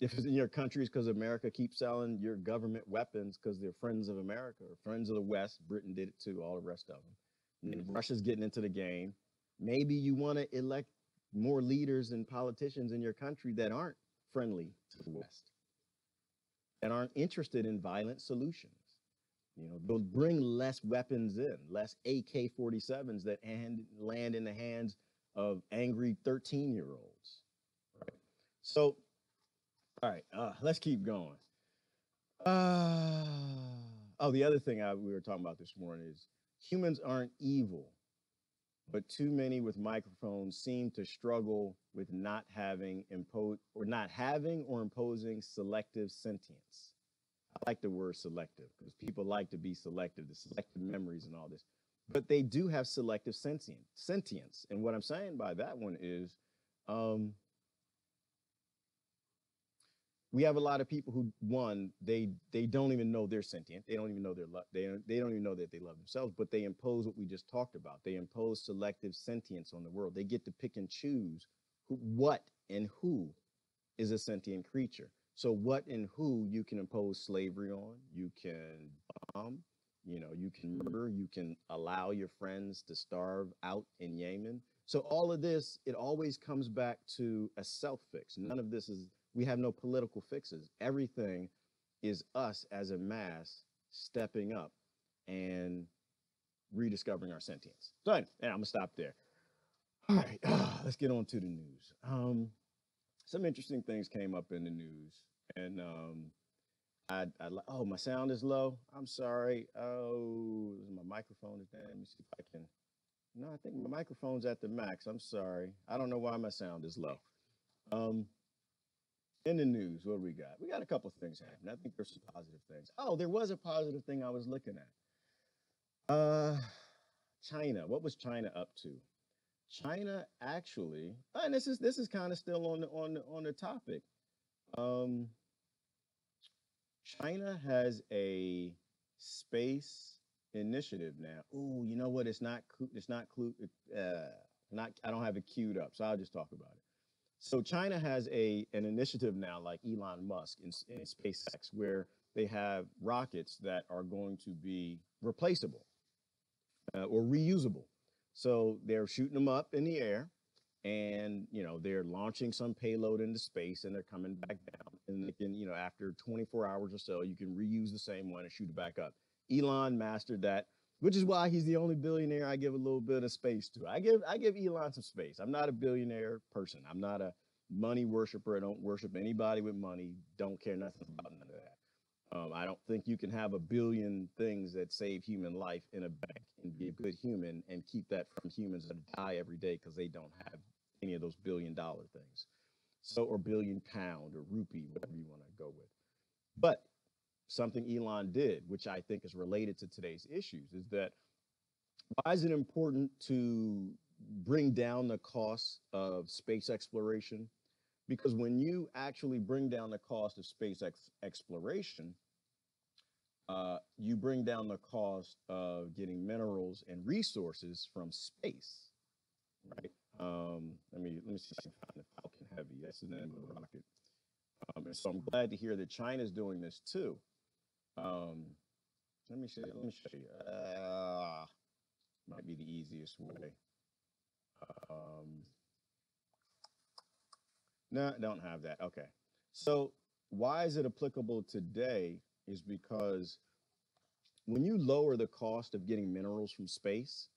If it's in your countries because America keeps selling your government weapons because they're friends of America or friends of the West, Britain did it too, all the rest of them. And Russia's getting into the game. Maybe you want to elect more leaders and politicians in your country that aren't friendly to the West, that aren't interested in violent solutions. They'll bring less weapons in, less AK-47s that land in the hands of angry 13-year-olds. Right? So, all right, let's keep going. The other thing we were talking about this morning is humans aren't evil, but too many with microphones seem to struggle with not having or imposing selective sentience. I like the word selective because people like to be selective, the selective memories and all this. But they do have selective sentience. And what I'm saying by that one is we have a lot of people who, one, they don't even know they're sentient. They don't even know they don't even know that they love themselves, but they impose what we just talked about. They impose selective sentience on the world. They get to pick and choose what and who is a sentient creature. So what and who you can impose slavery on, you can bomb, you can murder, you can allow your friends to starve out in Yemen. So all of this, it always comes back to a self fix. None of this we have no political fixes. Everything is us as a mass stepping up and rediscovering our sentience. So anyway, I'm gonna stop there. All right, let's get on to the news. Some interesting things came up in the news, and oh, my sound is low. I'm sorry. Oh, my microphone is down. Let me see if I can. No, I think my microphone's at the max. I'm sorry. I don't know why my sound is low. In the news, what do we got? We got a couple things happening. I think there's some positive things. Oh, there was a positive thing I was looking at. China. What was China up to? China actually, and this is kind of still on the topic. China has a space initiative now. Oh, you know what? I don't have it queued up, so I'll just talk about it. So China has an initiative now, like Elon Musk in SpaceX, where they have rockets that are going to be replaceable or reusable. So they're shooting them up in the air, and they're launching some payload into space, and they're coming back down. And they can, after 24 hours or so, you can reuse the same one and shoot it back up. Elon mastered that, which is why he's the only billionaire I give a little bit of space to. I give Elon some space. I'm not a billionaire person. I'm not a money worshiper. I don't worship anybody with money. Don't care nothing about none of that. I don't think you can have a billion things that save human life in a bank and be a good human and keep that from humans that die every day because they don't have any of those $1 billion things. So, or £1 billion or rupee, whatever you want to go with. But something Elon did, which I think is related to today's issues, is that why is it important to bring down the cost of space exploration? Because when you actually bring down the cost of space exploration, you bring down the cost of getting minerals and resources from space, right? Let me see if I can find the Falcon Heavy. That's the name of the rocket. And so I'm glad to hear that China's doing this too. Let me show you. Might be the easiest way. No, don't have that. Okay. So why is it applicable today is because when you lower the cost of getting minerals from space,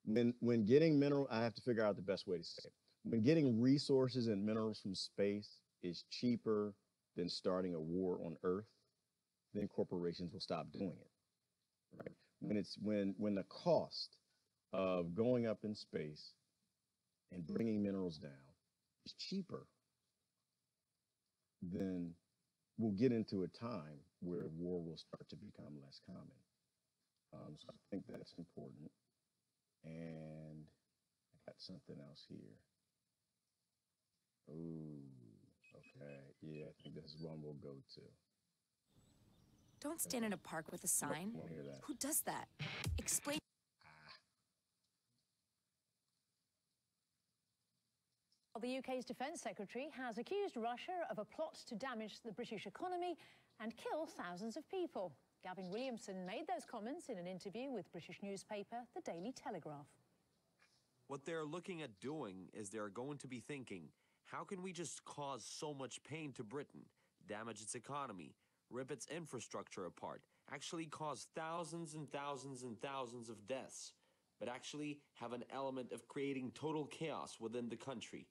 when getting mineral, I have to figure out the best way to say it. when getting resources and minerals from space is cheaper than starting a war on Earth, then corporations will stop doing it. Right? When the cost of going up in space and bringing minerals down is cheaper, then we'll get into a time where war will start to become less common. So I think that's important. And I got something else here. Ooh, okay. Yeah, I think this is one we'll go to. Don't stand in a park with a sign. Won't hear that. Who does that? Explain. The UK's Defence Secretary has accused Russia of a plot to damage the British economy and kill thousands of people. Gavin Williamson made those comments in an interview with British newspaper The Daily Telegraph. What they're looking at doing is they're going to be thinking, how can we just cause so much pain to Britain, damage its economy, rip its infrastructure apart, actually cause thousands and thousands and thousands of deaths, but actually have an element of creating total chaos within the country?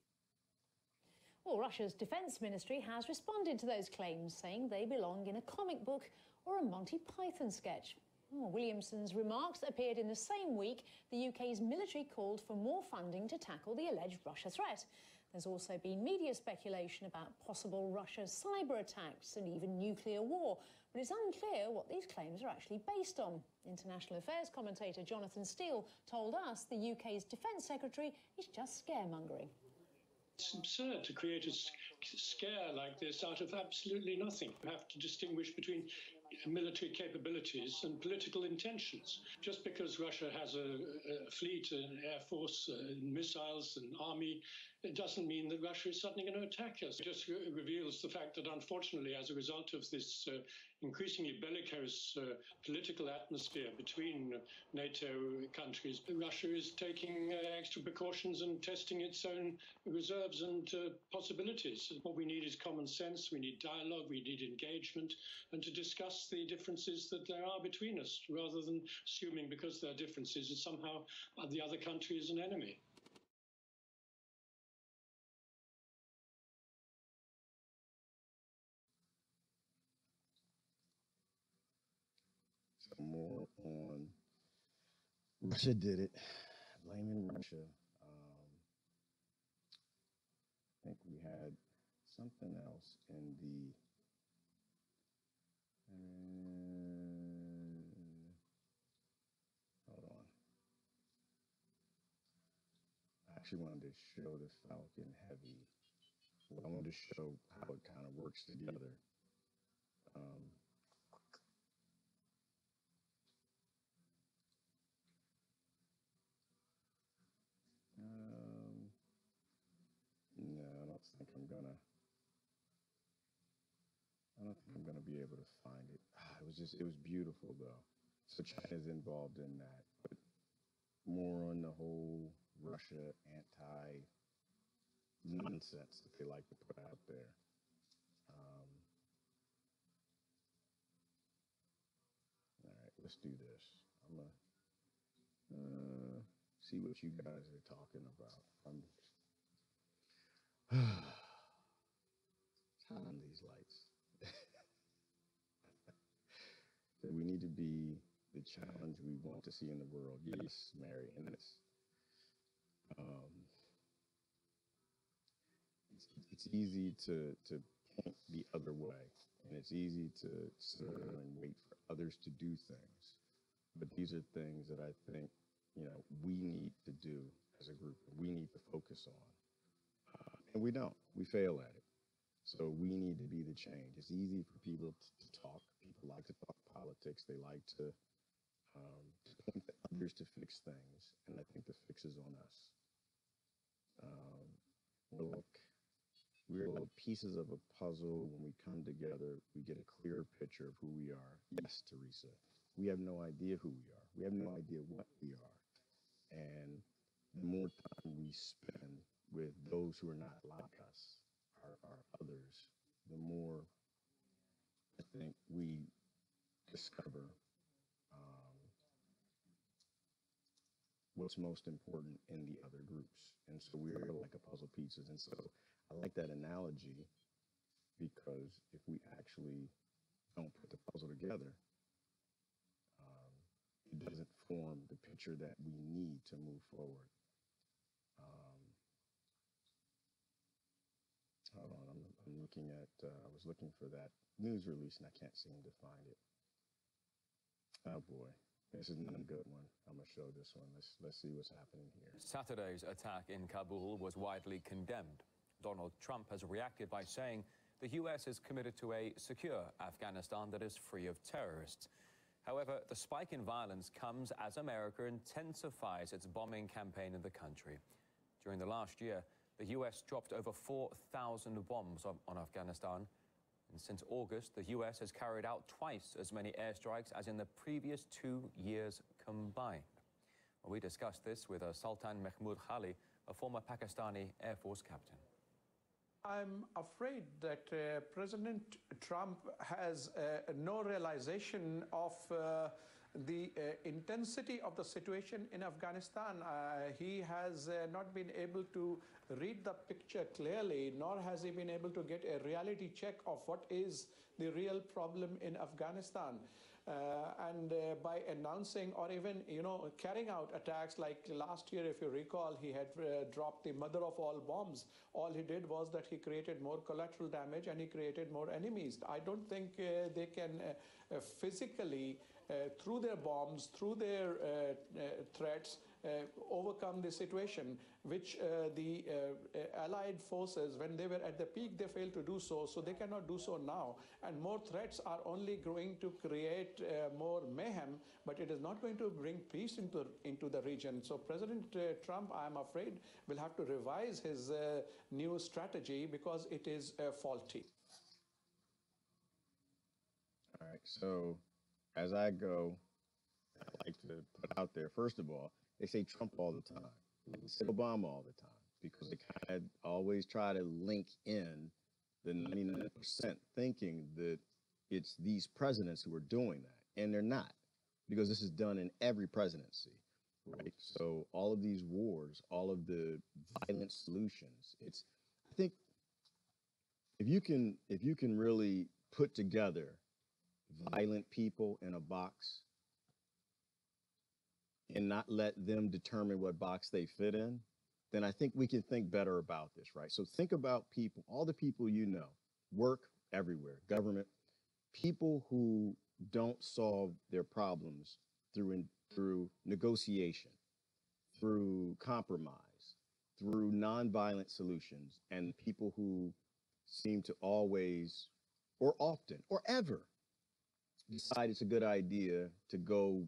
Well, Russia's defence ministry has responded to those claims, saying they belong in a comic book or a Monty Python sketch. Williamson's remarks appeared in the same week the UK's military called for more funding to tackle the alleged Russia threat. There's also been media speculation about possible Russia cyber attacks and even nuclear war, but it's unclear what these claims are actually based on. International affairs commentator Jonathan Steele told us the UK's defence secretary is just scaremongering. It's absurd to create a scare like this out of absolutely nothing. You have to distinguish between military capabilities and political intentions. Just because Russia has a fleet, an air force, missiles, an army, it doesn't mean that Russia is suddenly going to attack us. It just reveals the fact that, unfortunately, as a result of this increasingly bellicose political atmosphere between NATO countries, Russia is taking extra precautions and testing its own reserves and possibilities. What we need is common sense, we need dialogue, we need engagement, and to discuss the differences that there are between us, rather than assuming because there are differences that somehow the other country is an enemy. More on Russia did it, blaming Russia. I think we had something else in the hold on. I actually wanted to show the Falcon Heavy. I wanted to show how it kind of works together. No, I don't think I'm gonna. I don't think I'm gonna be able to find it. It was beautiful though. So China's involved in that, but more on the whole Russia anti-nonsense that they like to put out there. All right, let's do this. I'm gonna see what you guys are talking about. Turn on these lights. That we need to be the challenge we want to see in the world. Yes, Mary, and it's easy to point the other way, and it's easy to sit there and wait for others to do things. But these are things that I think, we need to do as a group. We need to focus on. And we don't. We fail at it. So we need to be the change. It's easy for people to talk. People like to talk politics. They like to point to others to fix things. And I think the fix is on us. We're like pieces of a puzzle. When we come together, we get a clearer picture of who we are. Yes, Teresa, we have no idea who we are. We have no idea what we are. And the more time we spend with those who are not like us, our others, the more I think we discover what's most important in the other groups. And so we're like a puzzle pieces. And so I like that analogy because if we actually don't put the puzzle together, it doesn't form the picture that we need to move forward. Hold on, I'm looking at, I was looking for that news release and I can't seem to find it. Oh boy, this is not a good one. I'm gonna show this one. Let's see what's happening here. Saturday's attack in Kabul was widely condemned. Donald Trump has reacted by saying the U.S. is committed to a secure Afghanistan that is free of terrorists. However, the spike in violence comes as America intensifies its bombing campaign in the country. During the last year, the U.S. dropped over 4,000 bombs on Afghanistan. And since August, the U.S. has carried out twice as many airstrikes as in the previous 2 years combined. Well, we discussed this with Sultan Mahmoud Khali, a former Pakistani Air Force captain. I'm afraid that President Trump has no realization of the intensity of the situation in Afghanistan. He has not been able to read the picture clearly, nor has he been able to get a reality check of what is the real problem in Afghanistan. And by announcing or even, carrying out attacks like last year, if you recall, he had dropped the mother of all bombs. All he did was that he created more collateral damage and he created more enemies. I don't think they can physically, through their bombs, through their threats, overcome the situation, which the Allied forces, when they were at the peak, they failed to do so, so they cannot do so now. And more threats are only going to create more mayhem, but it is not going to bring peace into the region. So President Trump, I'm afraid, will have to revise his new strategy because it is faulty. All right, so as I go, I like to put out there, first of all, they say Trump all the time. They say Obama all the time because they kind of always try to link in the 99% thinking that it's these presidents who are doing that. And they're not, because this is done in every presidency, right? So all of these wars, all of the violent solutions, I think if you can really put together violent people in a box and not let them determine what box they fit in, then I think we can think better about this, right? So think about people, all the people you know, work everywhere, government, people who don't solve their problems through negotiation, through compromise, through nonviolent solutions, and people who seem to always, or often, or ever decide it's a good idea to go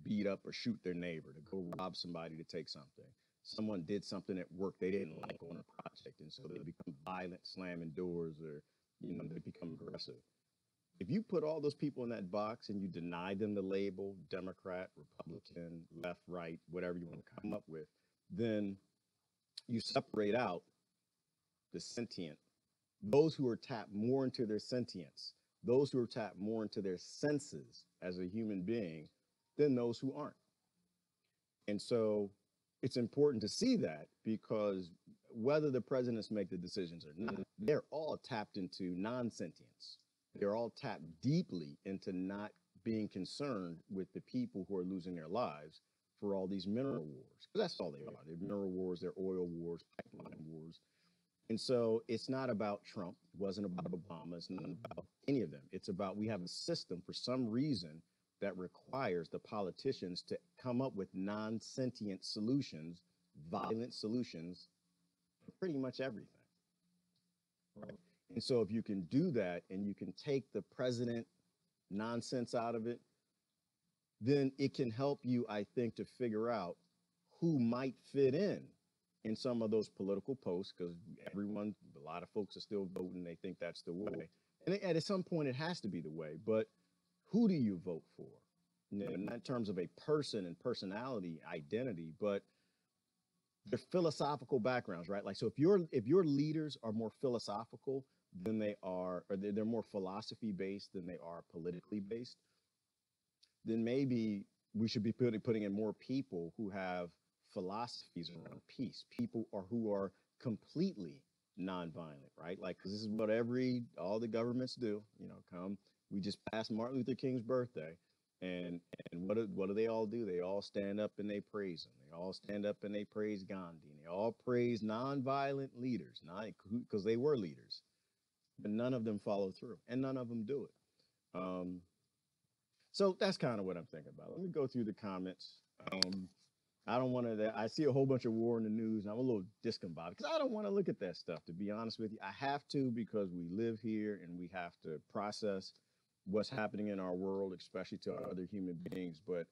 beat up or shoot their neighbor, to go rob somebody to take something. Someone did something at work they didn't like on a project, and so they become violent, slamming doors, or they become aggressive. If you put all those people in that box and you deny them the label Democrat, Republican, left, right, whatever you want to come up with, then you separate out the sentient, those who are tapped more into their sentience, those who are tapped more into their senses as a human being than those who aren't. And so it's important to see that, because whether the presidents make the decisions or not, they're all tapped into non-sentience. They're all tapped deeply into not being concerned with the people who are losing their lives for all these mineral wars. Because that's all they are. They're mineral wars, they're oil wars, pipeline wars. And so it's not about Trump. It wasn't about Obama. It's not about any of them. It's about, we have a system for some reason that requires the politicians to come up with non-sentient solutions, violent solutions for pretty much everything. Right? And so if you can do that and you can take the president nonsense out of it, then it can help you, I think, to figure out who might fit in some of those political posts, because a lot of folks are still voting. They think that's the way. And at some point, it has to be the way. But who do you vote for? Not in terms of a person and personality identity, but their philosophical backgrounds, right? Like, so if your leaders are more philosophical than they are, or they're more philosophy based than they are politically based, then maybe we should be putting in more people who have philosophies around peace, people who are completely nonviolent, right? Like, 'cause this is what all the governments do. We just passed Martin Luther King's birthday, and what do they all do? They all stand up and they praise him. They all stand up and they praise Gandhi. And they all praise nonviolent leaders, not because they were leaders, but none of them follow through, and none of them do it. So that's kind of what I'm thinking about. Let me go through the comments. I don't want to. I see a whole bunch of war in the news, and I'm a little discombobulated because I don't want to look at that stuff. To be honest with you, I have to because we live here and we have to process what's happening in our world, especially to other human beings. But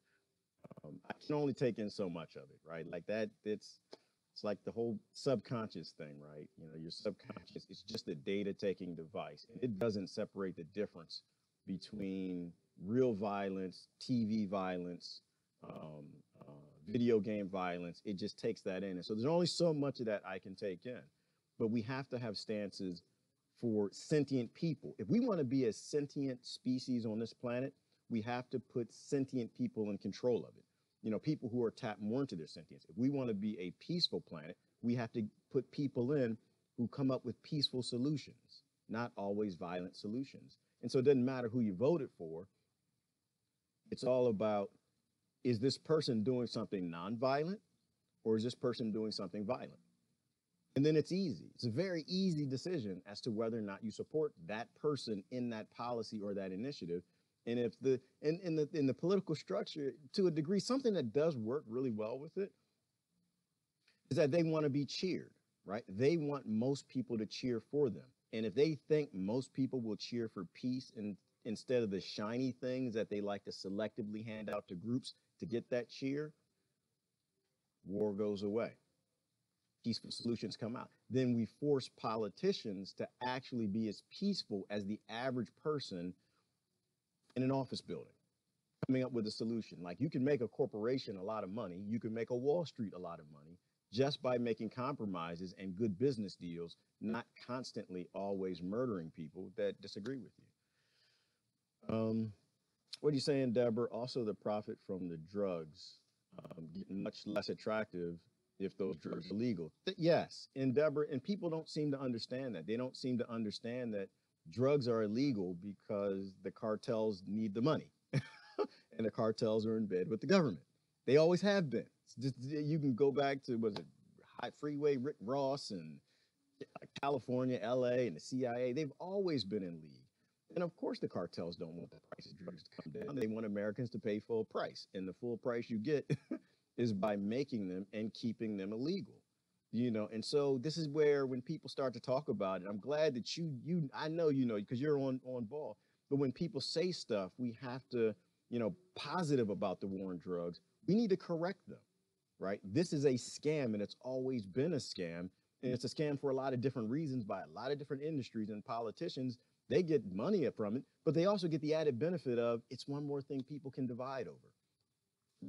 I can only take in so much of it, right? Like that. It's like the whole subconscious thing, right? Your subconscious is just a data-taking device, and it doesn't separate the difference between real violence, TV violence, video game violence. It just takes that in. And so there's only so much of that I can take in. But we have to have stances for sentient people. If we want to be a sentient species on this planet, we have to put sentient people in control of it. People who are tapped more into their sentience. If we want to be a peaceful planet, we have to put people in who come up with peaceful solutions, not always violent solutions. And so it doesn't matter who you voted for. It's all about, is this person doing something nonviolent or is this person doing something violent? And then it's easy. It's a very easy decision as to whether or not you support that person in that policy or that initiative. And if in the political structure, to a degree, something that does work really well with it is that they want to be cheered, right? They want most people to cheer for them. And if they think most people will cheer for peace instead of the shiny things that they like to selectively hand out to groups to get that cheer, war goes away. Peaceful solutions come out. Then we force politicians to actually be as peaceful as the average person in an office building, coming up with a solution. Like, you can make a corporation a lot of money. You can make a Wall Street a lot of money just by making compromises and good business deals, not constantly always murdering people that disagree with you. What are you saying, Deborah? Also, the profit from the drugs getting much less attractive if those drugs are legal. Yes, and Deborah, and people don't seem to understand that. They don't seem to understand that drugs are illegal because the cartels need the money. And the cartels are in bed with the government. They always have been. You can go back to, was it High Freeway, Rick Ross, and California, LA, and the CIA. They've always been in league. And of course, the cartels don't want the price of drugs to come down. They want Americans to pay full price. And the full price you get is by making them and keeping them illegal. And so this is where, when people start to talk about it, I'm glad that I know, because you're on ball. But when people say stuff, we have to, positive about the war on drugs, we need to correct them, right? This is a scam, and it's always been a scam. And it's a scam for a lot of different reasons by a lot of different industries and politicians. They get money from it, but they also get the added benefit of it's one more thing people can divide over,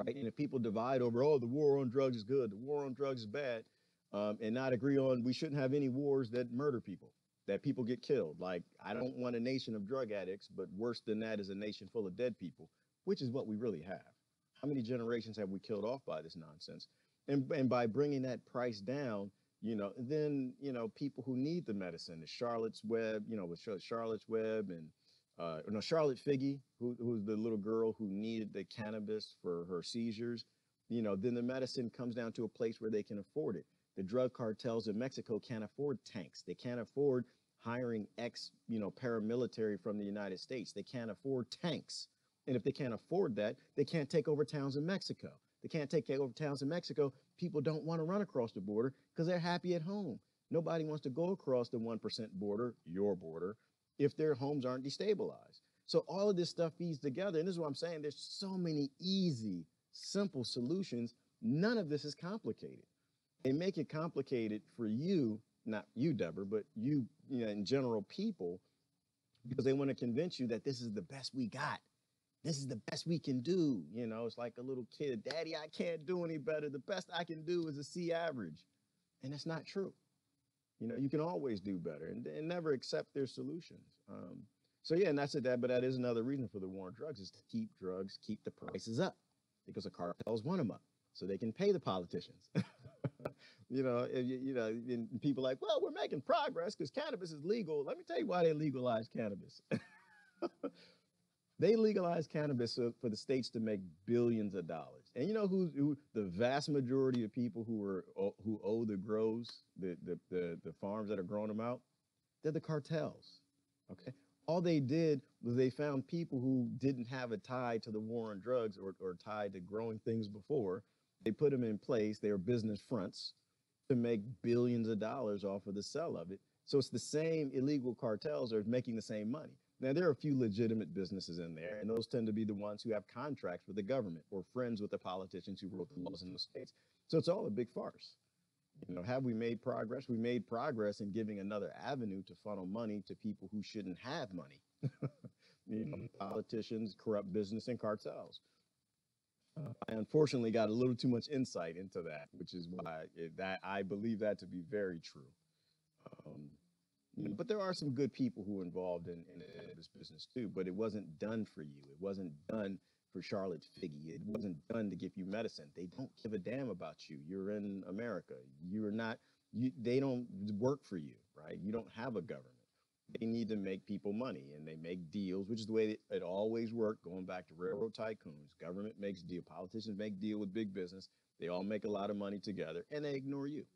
right? And if people divide over, the war on drugs is good, the war on drugs is bad, and not agree on we shouldn't have any wars that murder people, that people get killed. Like, I don't want a nation of drug addicts, but worse than that is a nation full of dead people, which is what we really have. How many generations have we killed off by this nonsense? And by bringing that price down, then, people who need the medicine, the Charlotte's Web, with Charlotte's Web and Charlotte Figge, who's the little girl who needed the cannabis for her seizures, then the medicine comes down to a place where they can afford it. The drug cartels in Mexico can't afford tanks. They can't afford hiring paramilitary from the United States. They can't afford tanks. And if they can't afford that, they can't take over towns in Mexico. They can't take over towns in Mexico. People don't want to run across the border because they're happy at home. Nobody wants to go across the 1% border, your border, if their homes aren't destabilized. So all of this stuff feeds together. And this is what I'm saying. There's so many easy, simple solutions. None of this is complicated. They make it complicated for you, not you, Deborah, but you, in general, people, because they want to convince you that this is the best we got. This is the best we can do. It's like a little kid. Daddy, I can't do any better. The best I can do is a C average. And that's not true. You can always do better and never accept their solutions. So yeah, and that's it. But that is another reason for the war on drugs, is to keep the prices up because the cartels want them up. so they can pay the politicians. And people like, well, we're making progress because cannabis is legal. Let me tell you why they legalized cannabis. They legalized cannabis for the states to make billions of dollars. And you know who the vast majority of people who owe the grows, the farms that are growing them out? They're the cartels. Okay. All they did was they found people who didn't have a tie to the war on drugs or tied to growing things before. They put them in place. They were business fronts to make billions of dollars off of the sale of it. So it's the same illegal cartels that are making the same money. Now, there are a few legitimate businesses in there, and those tend to be the ones who have contracts with the government or friends with the politicians who wrote the laws in the states. So it's all a big farce. Have we made progress? We made progress in giving another avenue to funnel money to people who shouldn't have money. Politicians, corrupt business, and cartels. I unfortunately got a little too much insight into that, which is why I believe that to be very true. But there are some good people who are involved in this business too, but it wasn't done for you. It wasn't done for Charlotte Figge. It wasn't done to give you medicine. They don't give a damn about you. You're in America. They don't work for you, right? You don't have a government. They need to make people money, and they make deals, which is the way it always worked, going back to railroad tycoons. Government makes deal. Politicians make deal with big business. They all make a lot of money together, and they ignore you.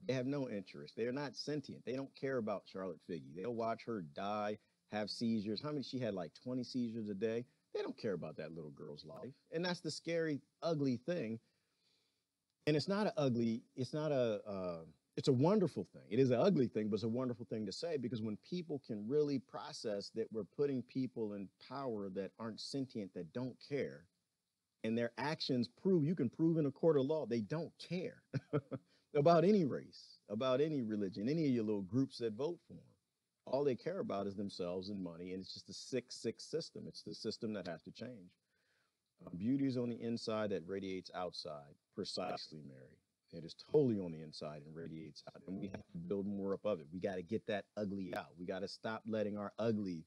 They have no interest. They are not sentient. They don't care about Charlotte Figge. They'll watch her die, have seizures. How many? She had like 20 seizures a day. They don't care about that little girl's life. And that's the scary, ugly thing. And it's not it's a wonderful thing. It is an ugly thing, but it's a wonderful thing to say, because when people can really process that we're putting people in power that aren't sentient, that don't care, and their actions you can prove in a court of law, they don't care about any race, about any religion, any of your little groups that vote for them. All they care about is themselves and money, and it's just a sick system. It's the system that has to change. Beauty is on the inside that radiates outside. Precisely, Mary. It is totally on the inside and radiates out, and we have to build more up of it. We got to get that ugly out. We got to stop letting our ugly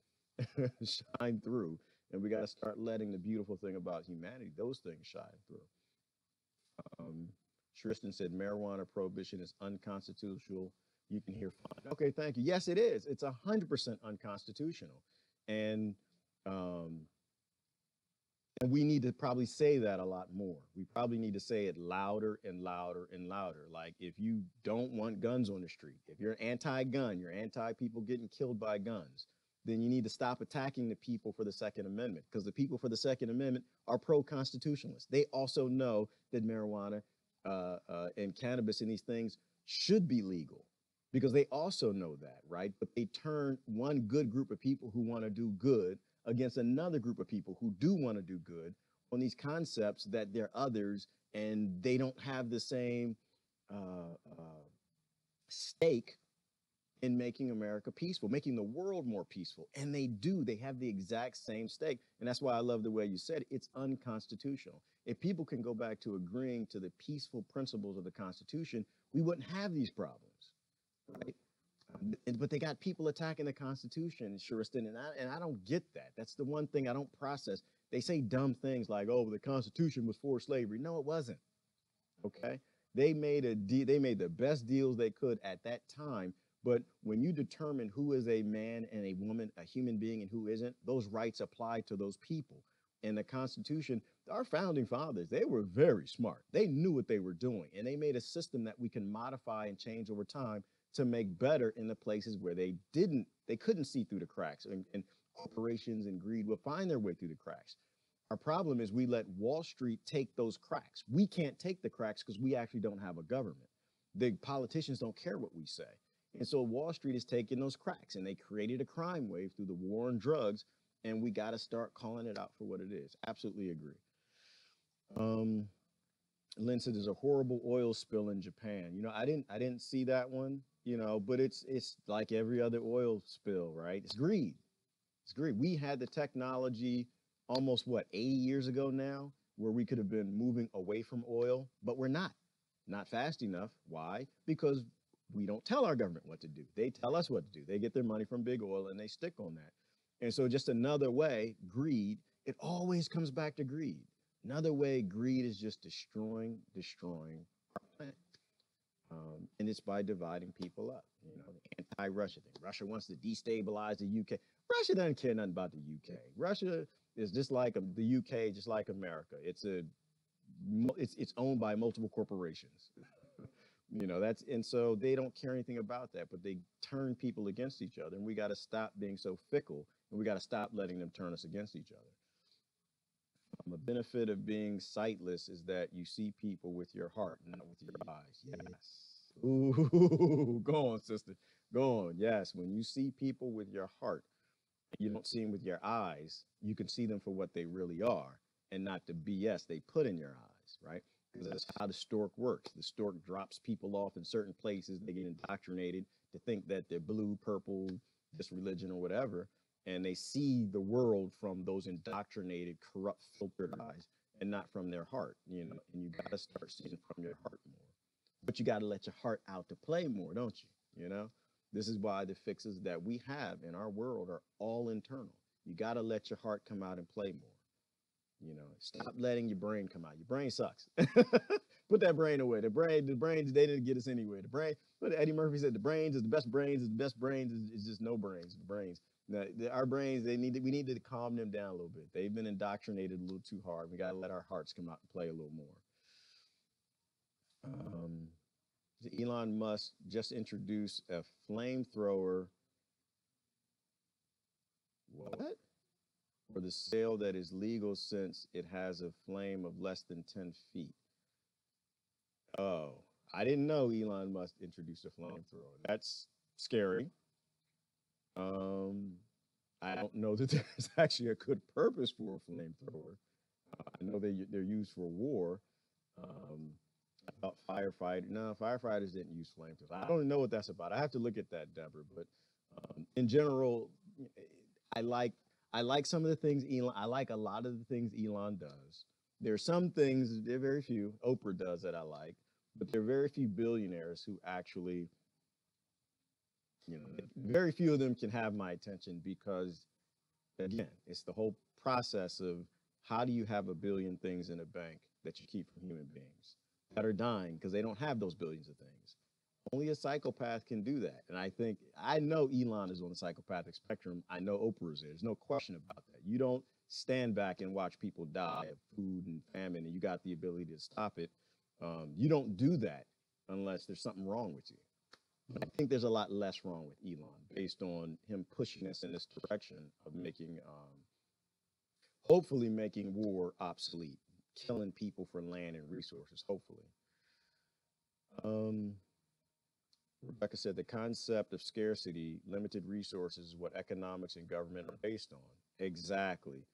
shine through, and we got to start letting the beautiful thing about humanity, those things shine through. Tristan said marijuana prohibition is unconstitutional. You can hear fine. Okay, thank you. Yes, it is. It's 100% unconstitutional, and we need to probably say that a lot more. We probably need to say it louder and louder and louder. Like, if you don't want guns on the street, if you're anti-gun, you're anti-people getting killed by guns, then you need to stop attacking the people for the Second Amendment, because the people for the Second Amendment are pro-constitutionalists. They also know that marijuana and cannabis and these things should be legal, because they also know that, right? But they turn one good group of people who want to do good against another group of people who do want to do good on these concepts that they're others, and they don't have the same stake in making America peaceful, making the world more peaceful. And they do. They have the exact same stake. And that's why I love the way you said it. It's unconstitutional. If people can go back to agreeing to the peaceful principles of the Constitution, we wouldn't have these problems, right? But they got people attacking the Constitution, Shuristan, and I don't get that. That's the one thing I don't process. They say dumb things like, "Oh, the Constitution was for slavery." No, it wasn't. Okay, they made the best deals they could at that time. But when you determine who is a man and a woman, a human being, and who isn't, those rights apply to those people. And the Constitution, our founding fathers, they were very smart. They knew what they were doing, and they made a system that we can modify and change over time to make better in the places where they couldn't see through the cracks, and corporations and greed will find their way through the cracks. Our problem is we let Wall Street take those cracks. We can't take the cracks because we actually don't have a government. The politicians don't care what we say. And so Wall Street is taking those cracks, and they created a crime wave through the war on drugs, and we got to start calling it out for what it is. Absolutely agree. Lynn said there's a horrible oil spill in Japan. You know, I didn't see that one, you know, but it's like every other oil spill, right? It's greed. It's greed. We had the technology almost, 80 years ago now, where we could have been moving away from oil, but we're not fast enough. Why? Because we don't tell our government what to do. They tell us what to do. They get their money from big oil and they stick on that. And so just another way, greed, it always comes back to greed. Another way greed is just destroying our planet. And it's by dividing people up. You know, the anti-Russia thing. Russia wants to destabilize the UK. Russia doesn't care nothing about the UK. Russia is just like the UK, just like America. It's owned by multiple corporations. You know, and so they don't care anything about that, but they turn people against each other. And we got to stop being so fickle, and we got to stop letting them turn us against each other. The benefit of being sightless is that you see people with your heart, not with your eyes. Yes. Ooh, go on, sister. Go on. Yes. When you see people with your heart, you don't see them with your eyes. You can see them for what they really are and not the BS they put in your eyes, right? Because that's how the stork works. The stork drops people off in certain places. They get indoctrinated to think that they're blue, purple, this religion or whatever. And they see the world from those indoctrinated, corrupt, filtered eyes and not from their heart, you know, and you got to start seeing from your heart more. But you got to let your heart out to play more, don't you? You know, this is why the fixes that we have in our world are all internal. You got to let your heart come out and play more. You know, stop letting your brain come out. Your brain sucks. Put that brain away. The brains, they didn't get us anyway. The brain, what Eddie Murphy said, the brains is the best brains, is the best brains, is just no brains. The brains. Now, our brains, we need to calm them down a little bit. They've been indoctrinated a little too hard. We got to let our hearts come out and play a little more. Elon Musk just introduced a flamethrower. What? For the sale that is legal since it has a flame of less than 10 feet. Oh, I didn't know Elon Musk introduced a flamethrower. That's scary. I don't know that there's actually a good purpose for a flamethrower. I know they're used for war. About firefighter. No, firefighters didn't use flamethrowers. I don't know what that's about. I have to look at that, Deborah. But in general, I like some of the things Elon. I like a lot of the things Elon does. There are some things, there are very few. Oprah does that I like, but there are very few billionaires who actually, you know, very few of them can have my attention because, again, it's the whole process of how do you have a billion things in a bank that you keep from human beings that are dying because they don't have those billions of things. Only a psychopath can do that. And I know Elon is on the psychopathic spectrum. I know Oprah is there. There's no question about that. You don't stand back and watch people die of food and famine and you got the ability to stop it. You don't do that unless there's something wrong with you. But I think there's a lot less wrong with Elon based on him pushing us in this direction of making, hopefully making war obsolete, killing people for land and resources, hopefully. Rebecca said the concept of scarcity, limited resources is what economics and government are based on. Exactly.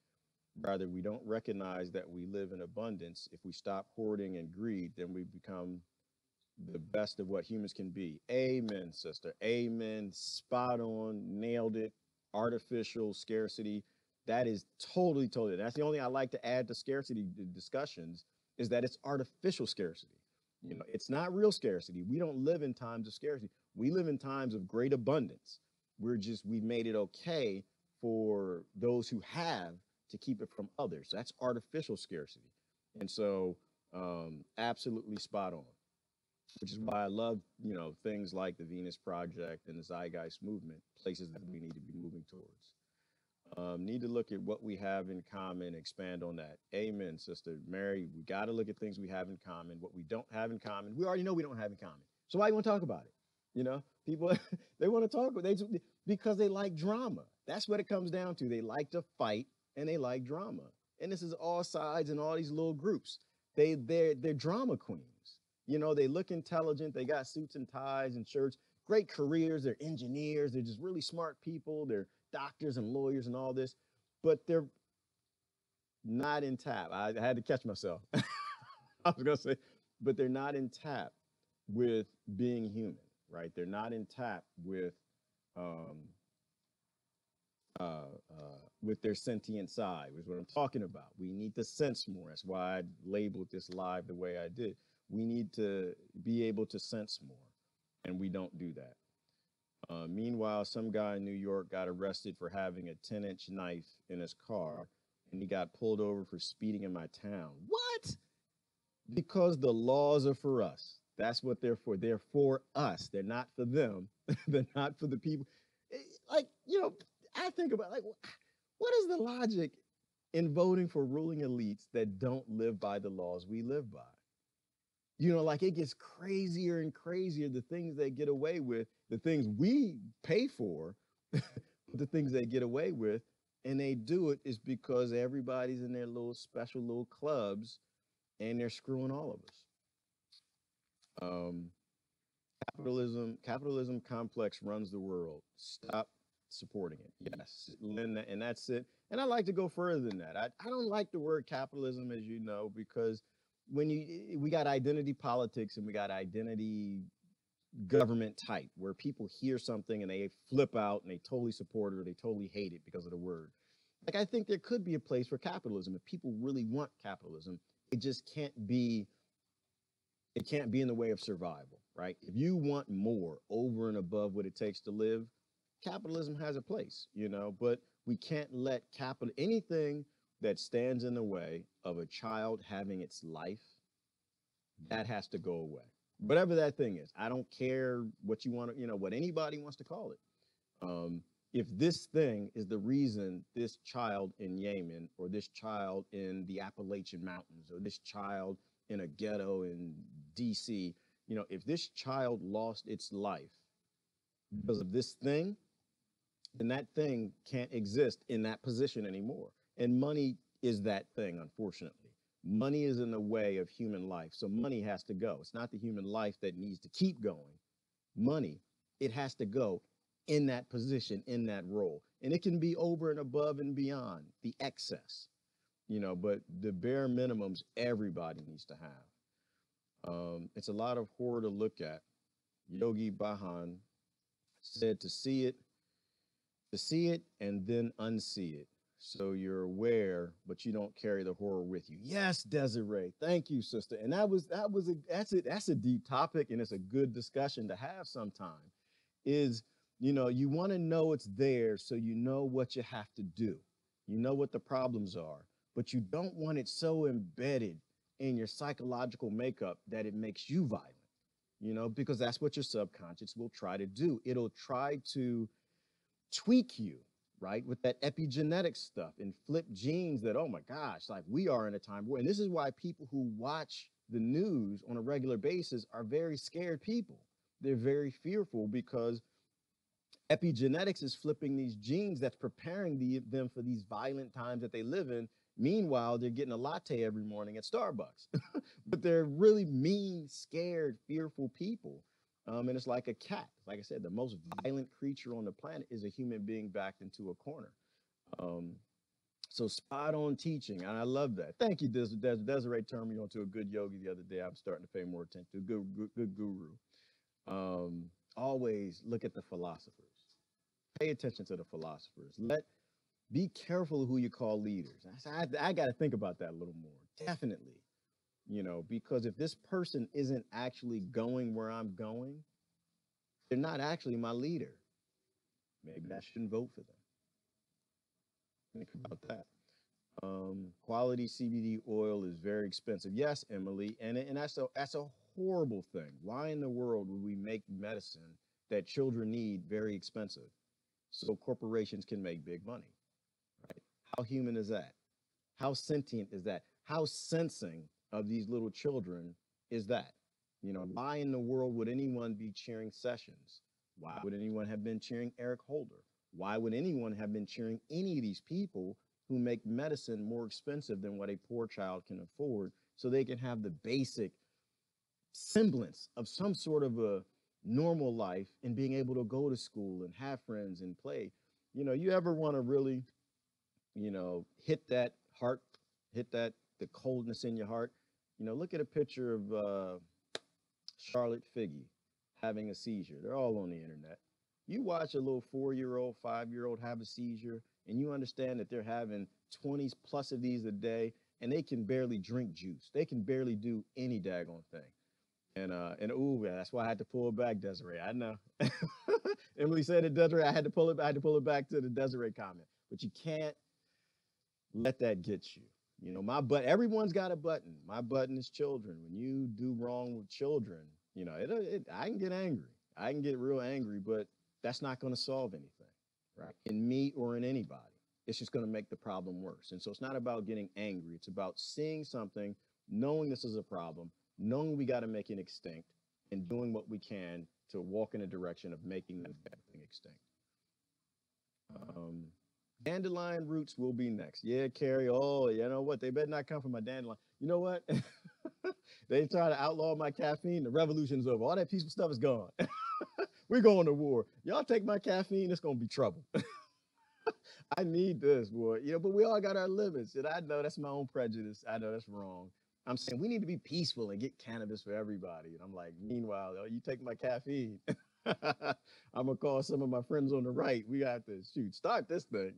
Rather, we don't recognize that we live in abundance. If we stop hoarding and greed, then we become the best of what humans can be. Amen, sister. Amen. Spot on. Nailed it. Artificial scarcity. That is totally. That's the only thing I like to add to scarcity discussions is that it's artificial scarcity. You know, it's not real scarcity. We don't live in times of scarcity. We live in times of great abundance. We've made it okay for those who have to keep it from others. That's artificial scarcity. And so absolutely spot on, which is why I love, you know, things like the Venus Project and the Zeitgeist movement, places that we need to be moving towards. Need to look at what we have in common, expand on that. Amen, Sister Mary. We got to look at things we have in common. What we don't have in common, we already know we don't have in common. So why you want to talk about it? You know, people, they want to talk, because they like drama. That's what it comes down to. They like to fight and they like drama. And this is all sides and all these little groups. They're drama queens. You know, they look intelligent. They got suits and ties and shirts, great careers. They're engineers. They're just really smart people. They're doctors and lawyers and all this, but they're not in tap. I had to catch myself. I was going to say, but they're not in tap with being human, right? They're not in tap with their sentient side, which is what I'm talking about. We need to sense more. That's why I labeled this live the way I did. We need to be able to sense more, and we don't do that. Meanwhile, some guy in New York got arrested for having a 10-inch knife in his car and he got pulled over for speeding in my town. What? Because the laws are for us. That's what they're for. They're for us. They're not for them. They're not for the people. Like, I think about, like, what is the logic in voting for ruling elites that don't live by the laws we live by? Like, it gets crazier and crazier, the things they get away with, the things we pay for, the things they get away with, and they do it is because everybody's in their little special little clubs and they're screwing all of us. Capitalism complex runs the world. Stop supporting it. Yes, Lynn, and that's it. And I like to go further than that. I don't like the word capitalism, as you know, because we got identity politics and we got identity government type, where people hear something and they flip out and they totally support it or they totally hate it because of the word. Like, I think there could be a place for capitalism if people really want capitalism. It just can't be in the way of survival, right? If you want more over and above what it takes to live, capitalism has a place, but we can't let anything that stands in the way of a child having its life, that has to go away. Whatever that thing is. I don't care what you want to, what anybody wants to call it. If this thing is the reason this child in Yemen, or this child in the Appalachian Mountains, or this child in a ghetto in DC, if this child lost its life because of this thing, then that thing can't exist in that position anymore. And money is that thing, unfortunately. Money is in the way of human life, so money has to go. It's not the human life that needs to keep going. Money, it has to go in that position, in that role. And it can be over and above and beyond the excess, but the bare minimums everybody needs to have. It's a lot of horror to look at. Yogi Bhajan said to see it and then unsee it. So you're aware, but you don't carry the horror with you. Yes, Desiree. Thank you, sister. And that's a deep topic, and it's a good discussion to have sometime. Is, you want to know it's there so you know what you have to do. You know what the problems are, but you don't want it so embedded in your psychological makeup that it makes you violent, because that's what your subconscious will try to do. It'll try to tweak you, right, with that epigenetic stuff and flip genes that, oh my gosh, like, we are in a time where, and this is why people who watch the news on a regular basis are very scared people. They're very fearful because epigenetics is flipping these genes that's preparing them for these violent times that they live in. Meanwhile, they're getting a latte every morning at Starbucks, but they're really mean, scared, fearful people. And it's like a cat. Like I said, the most violent creature on the planet is a human being backed into a corner. So spot on teaching. And I love that. Thank you, Desiree turned me on to a good yogi the other day. I'm starting to pay more attention to a good guru. Always look at the philosophers. Pay attention to the philosophers. Be careful of who you call leaders. I got to think about that a little more. Definitely. Because if this person isn't actually going where I'm going, they're not actually my leader. Maybe I shouldn't vote for them. Think about that. Quality CBD oil is very expensive. Yes, Emily, and that's a horrible thing. Why in the world would we make medicine that children need very expensive so corporations can make big money? Right? How human is that? How sentient is that? How sensing of these little children is that? Why in the world would anyone be cheering Sessions? Why would anyone have been cheering Eric Holder? Why would anyone have been cheering any of these people who make medicine more expensive than what a poor child can afford so they can have the basic semblance of some sort of a normal life and being able to go to school and have friends and play? You ever want to really, hit that heart, the coldness in your heart? Look at a picture of Charlotte Figge having a seizure. They're all on the internet. You watch a little 4-year-old, 5-year-old have a seizure, and you understand that they're having 20 plus of these a day, and they can barely drink juice. They can barely do any daggone thing. And ooh, that's why I had to pull it back, Desiree. I know. Emily said it, Desiree. I had to pull it back to the Desiree comment. But you can't let that get you. You know, everyone's got a button. My button is children. When you do wrong with children, you know, I can get angry. I can get real angry, but that's not going to solve anything, right? In me or in anybody. It's just going to make the problem worse. And so it's not about getting angry. It's about seeing something, knowing this is a problem, knowing we got to make it extinct, and doing what we can to walk in a direction of making that thing extinct. Dandelion roots will be next. Yeah, Carrie. Oh, you know what? They better not come from my dandelion. You know what? They try to outlaw my caffeine. The revolution's over. All that peaceful stuff is gone. We're going to war. Y'all take my caffeine, it's going to be trouble. I need this, boy. You know, but we all got our limits. And I know that's my own prejudice. I know that's wrong. I'm saying we need to be peaceful and get cannabis for everybody. And I'm like, meanwhile, you take my caffeine. I'm going to call some of my friends on the right. We got to start this thing.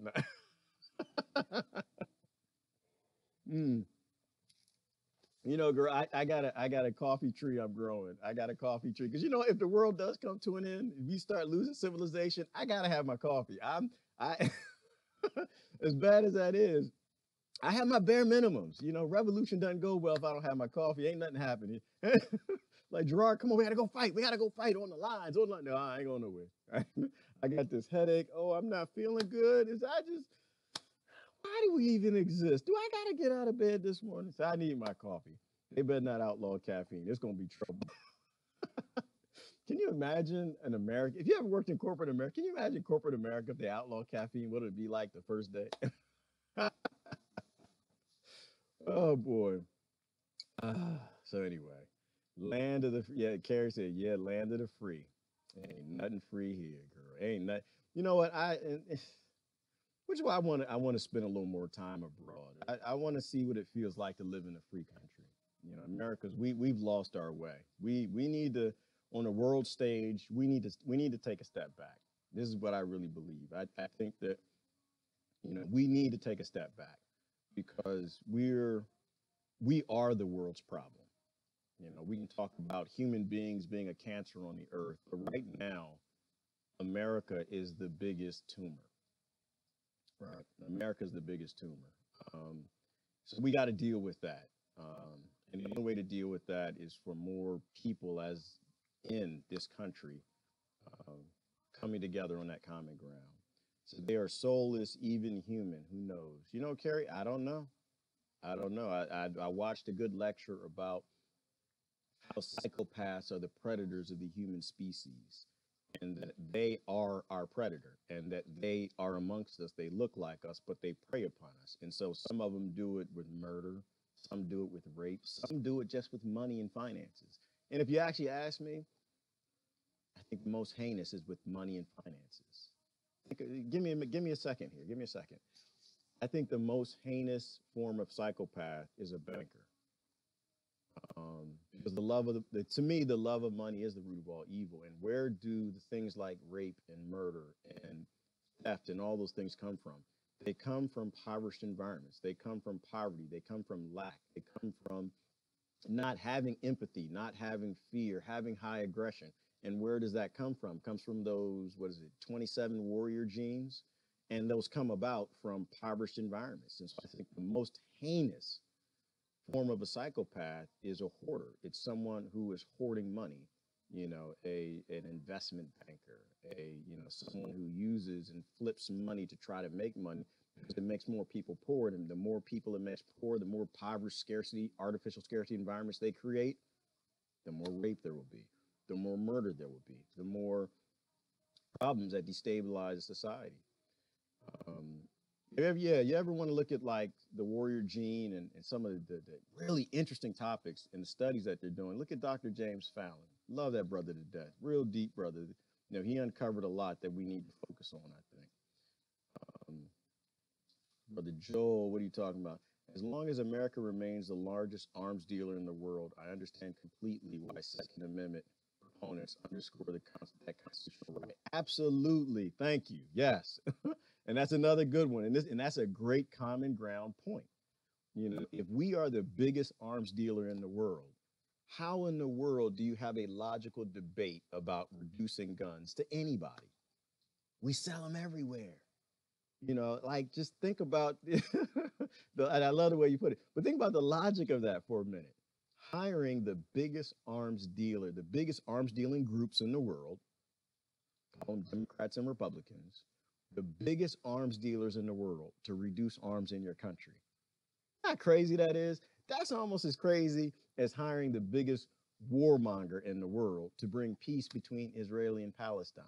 You know, girl, I got a coffee tree I'm growing. I got a coffee tree. Because, you know, if the world does come to an end, if we start losing civilization, I got to have my coffee. As bad as that is, I have my bare minimums. You know, revolution doesn't go well if I don't have my coffee. Ain't nothing happening. Like, Gerard, come on, we got to go fight. We got to go fight on the lines. No, I ain't going nowhere. I got this headache. Oh, I'm not feeling good. Why do we even exist? Do I got to get out of bed this morning? So I need my coffee. They better not outlaw caffeine. It's going to be trouble. Can you imagine an American? If you ever worked in corporate America, can you imagine corporate America if they outlaw caffeine? What would it be like the first day? Oh, boy. So anyway, land of the, Carrie said, yeah, land of the free. Ain't nothing free here, girl. Ain't nothing. You know what? Which is why I want to spend a little more time abroad. I want to see what it feels like to live in a free country. You know, America's we've lost our way. We need to, on a world stage, we need to take a step back. This is what I really believe. I think that, you know, we need to take a step back because we are the world's problem. You know, we can talk about human beings being a cancer on the earth, but right now, America is the biggest tumor. Right. America's the biggest tumor. So we got to deal with that. And the only way to deal with that is for more people as in this country coming together on that common ground. So they are soulless, even human. Who knows? You know, Carrie, I don't know. I watched a good lecture about how psychopaths are the predators of the human species, and that they are our predator, and that they are amongst us. They look like us, but they prey upon us. And so some of them do it with murder, some do it with rape, some do it just with money and finances. And if you actually ask me, I think the most heinous is with money and finances. Give me a second here. Give me a second. I think the most heinous form of psychopath is a banker. Because the love of to me, the love of money is the root of all evil. And where do the things like rape and murder and theft and all those things come from? They come from impoverished environments. They come from poverty. They come from lack. They come from not having empathy, not having fear, having high aggression. And where does that come from? It comes from those, 27 warrior genes? And those come about from impoverished environments. And so I think the most heinous form of a psychopath is a hoarder. It's someone who is hoarding money, you know, an investment banker, someone who uses and flips money to try to make money because it makes more people poor. And the more people it makes poor, the more poverty, scarcity, artificial scarcity environments they create, the more rape there will be, the more murder there will be, the more problems that destabilize society. You ever want to look at like the warrior gene and some of the really interesting topics and the studies that they're doing? Look at Dr. James Fallon. Love that brother to death. Real deep brother. You know, he uncovered a lot that we need to focus on, I think. Brother Joel, what are you talking about? As long as America remains the largest arms dealer in the world, I understand completely why Second Amendment proponents underscore that constitutional right. Absolutely. Thank you. Yes. And that's another good one. And that's a great common ground point. You know, if we are the biggest arms dealer in the world, how in the world do you have a logical debate about reducing guns to anybody? We sell them everywhere. You know, like just think about And I love the way you put it. But think about the logic of that for a minute. Hiring the biggest arms dealer, the biggest arms dealing groups in the world, call them Democrats and Republicans, the biggest arms dealers in the world to reduce arms in your country. How crazy that is? That's almost as crazy as hiring the biggest warmonger in the world to bring peace between Israel and Palestine.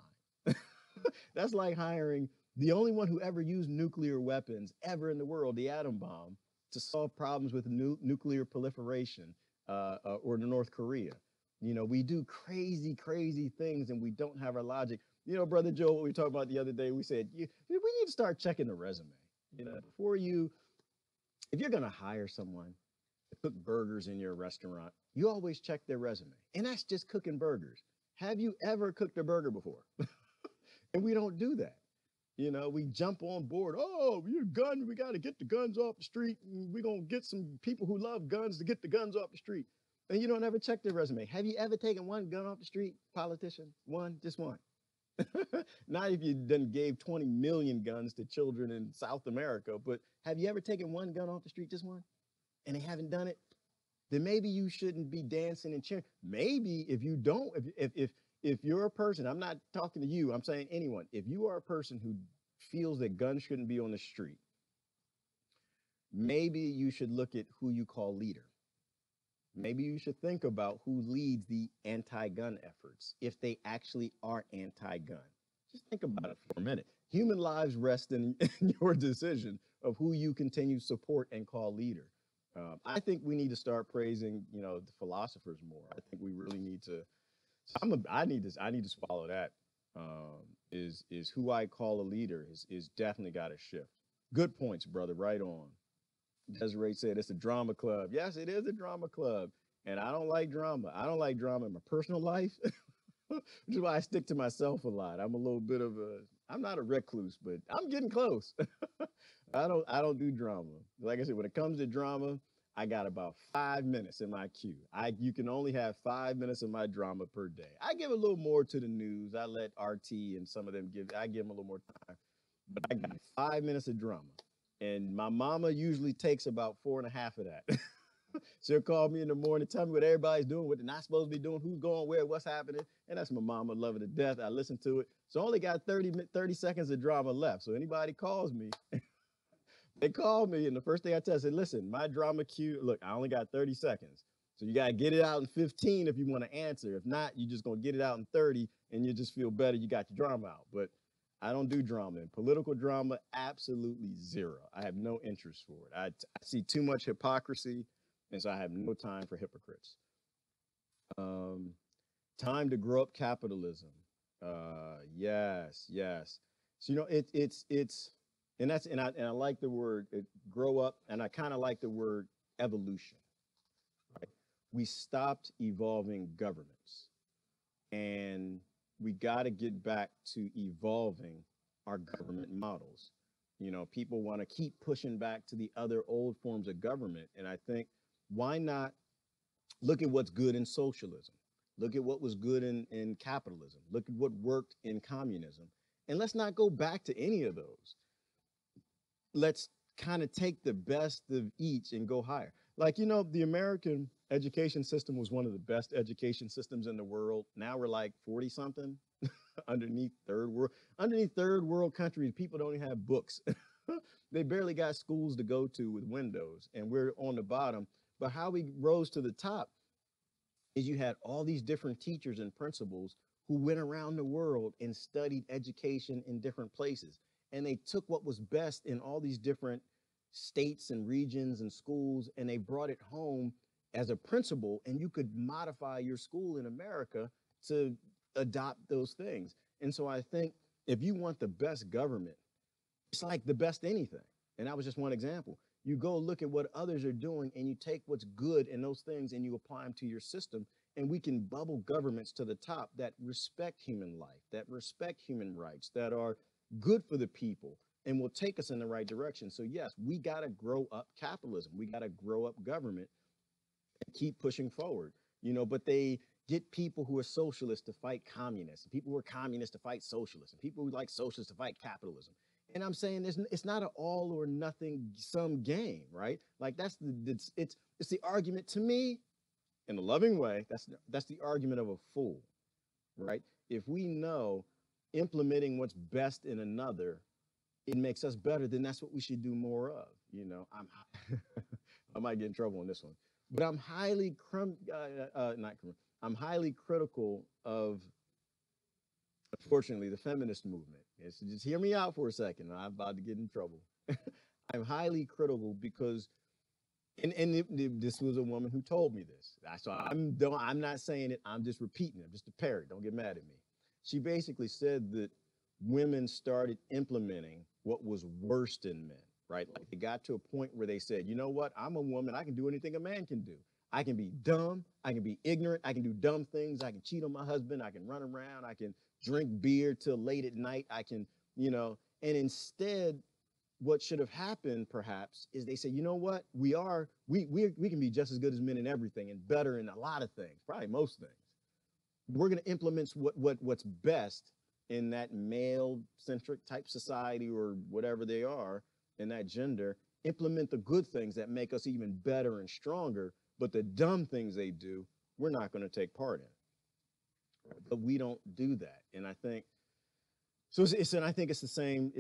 That's like hiring the only one who ever used nuclear weapons ever in the world, the atom bomb, to solve problems with nuclear proliferation or North Korea. You know, we do crazy, crazy things and we don't have our logic. You know, Brother Joe, what we talked about the other day, we said, we need to start checking the resume. You know, if you're going to hire someone to cook burgers in your restaurant, you always check their resume. And that's just cooking burgers. Have you ever cooked a burger before? And we don't do that. You know, we jump on board. Oh, you're gun. We got to get the guns off the street. And we're going to get some people who love guns to get the guns off the street. And you don't ever check their resume. Have you ever taken one gun off the street, politician? One, just one. Not if you done gave 20 million guns to children in South America, but have you ever taken one gun off the street, just one? And they haven't done it? Then maybe you shouldn't be dancing and cheering. Maybe if you don't, if you're a person, I'm not talking to you, I'm saying anyone, if you are a person who feels that guns shouldn't be on the street, maybe you should look at who you call leader. Maybe you should think about who leads the anti-gun efforts, if they actually are anti-gun. Just think about it for a minute. Human lives rest in your decision of who you continue to support and call leader. I think we need to start praising, you know, the philosophers more. I think we really need to. I need to follow that. Is who I call a leader is definitely got to shift. Good points, brother. Right on. Desiree said it's a drama club. Yes, it is a drama club. And I don't like drama. I don't like drama in my personal life, which is why I stick to myself a lot. I'm a little bit of I'm not a recluse, but I'm getting close. I don't do drama. Like I said, when it comes to drama, I got about 5 minutes in my queue. You can only have 5 minutes of my drama per day. I give a little more to the news. I let RT and some of them give them a little more time. But I got 5 minutes of drama. And my mama usually takes about 4.5 of that. She'll call me in the morning, tell me what everybody's doing, what they're not supposed to be doing, who's going where, what's happening. And that's my mama, love her to death. I listen to it. So I only got 30 seconds of drama left. So anybody calls me, they call me, and the first thing I tell them, I say, listen, my drama queue, look, I only got 30 seconds. So you got to get it out in 15 if you want to answer. If not, you're just going to get it out in 30, and you just feel better you got your drama out. But I don't do drama. And political drama, absolutely zero. I have no interest for it. I see too much hypocrisy, and so I have no time for hypocrites. Time to grow up capitalism. Yes. So, you know, I like the word grow up, and I kind of like the word evolution. Right? We stopped evolving governments, and we got to get back to evolving our government models. You know, people want to keep pushing back to the other old forms of government. And I think, why not look at what's good in socialism? Look at what was good in capitalism. Look at what worked in communism. And let's not go back to any of those. Let's kind of take the best of each and go higher. Like, you know, the American education system was one of the best education systems in the world. Now we're like 40 something underneath third world countries. People don't even have books. They barely got schools to go to with windows, and we're on the bottom. But how we rose to the top is you had all these different teachers and principals who went around the world and studied education in different places. And they took what was best in all these different states and regions and schools, and they brought it home as a principle, and you could modify your school in America to adopt those things. And so I think if you want the best government, it's like the best anything. And that was just one example. You go look at what others are doing, and you take what's good in those things and you apply them to your system, and we can bubble governments to the top that respect human life, that respect human rights, that are good for the people, and will take us in the right direction. So yes, we got to grow up capitalism. We got to grow up government and keep pushing forward, you know, but they get people who are socialists to fight communists, and people who are communists to fight socialists, and people who like socialists to fight capitalism. And I'm saying it's not an all or nothing sum game, right? Like it's the argument to me in a loving way. That's the argument of a fool, right? If we know implementing what's best in another, it makes us better, then that's what we should do more of. You know, I might get in trouble on this one, but I'm highly I'm highly critical of, unfortunately, the feminist movement. So just hear me out for a second. I'm about to get in trouble. I'm highly critical because, this was a woman who told me this. So I'm not saying it. I'm just repeating it. I'm just a parrot. Don't get mad at me. She basically said that women started implementing what was worst in men, right? Like they got to a point where they said, you know what? I'm a woman. I can do anything a man can do. I can be dumb. I can be ignorant. I can do dumb things. I can cheat on my husband. I can run around. I can drink beer till late at night. I can, and instead, what should have happened perhaps is they say, you know what? We can be just as good as men in everything and better in a lot of things, probably most things. We're going to implement what's best in that male-centric type society or whatever they are in that gender, implement the good things that make us even better and stronger, but the dumb things they do, we're not going to take part in. But we don't do that. And I think, I think it's the same,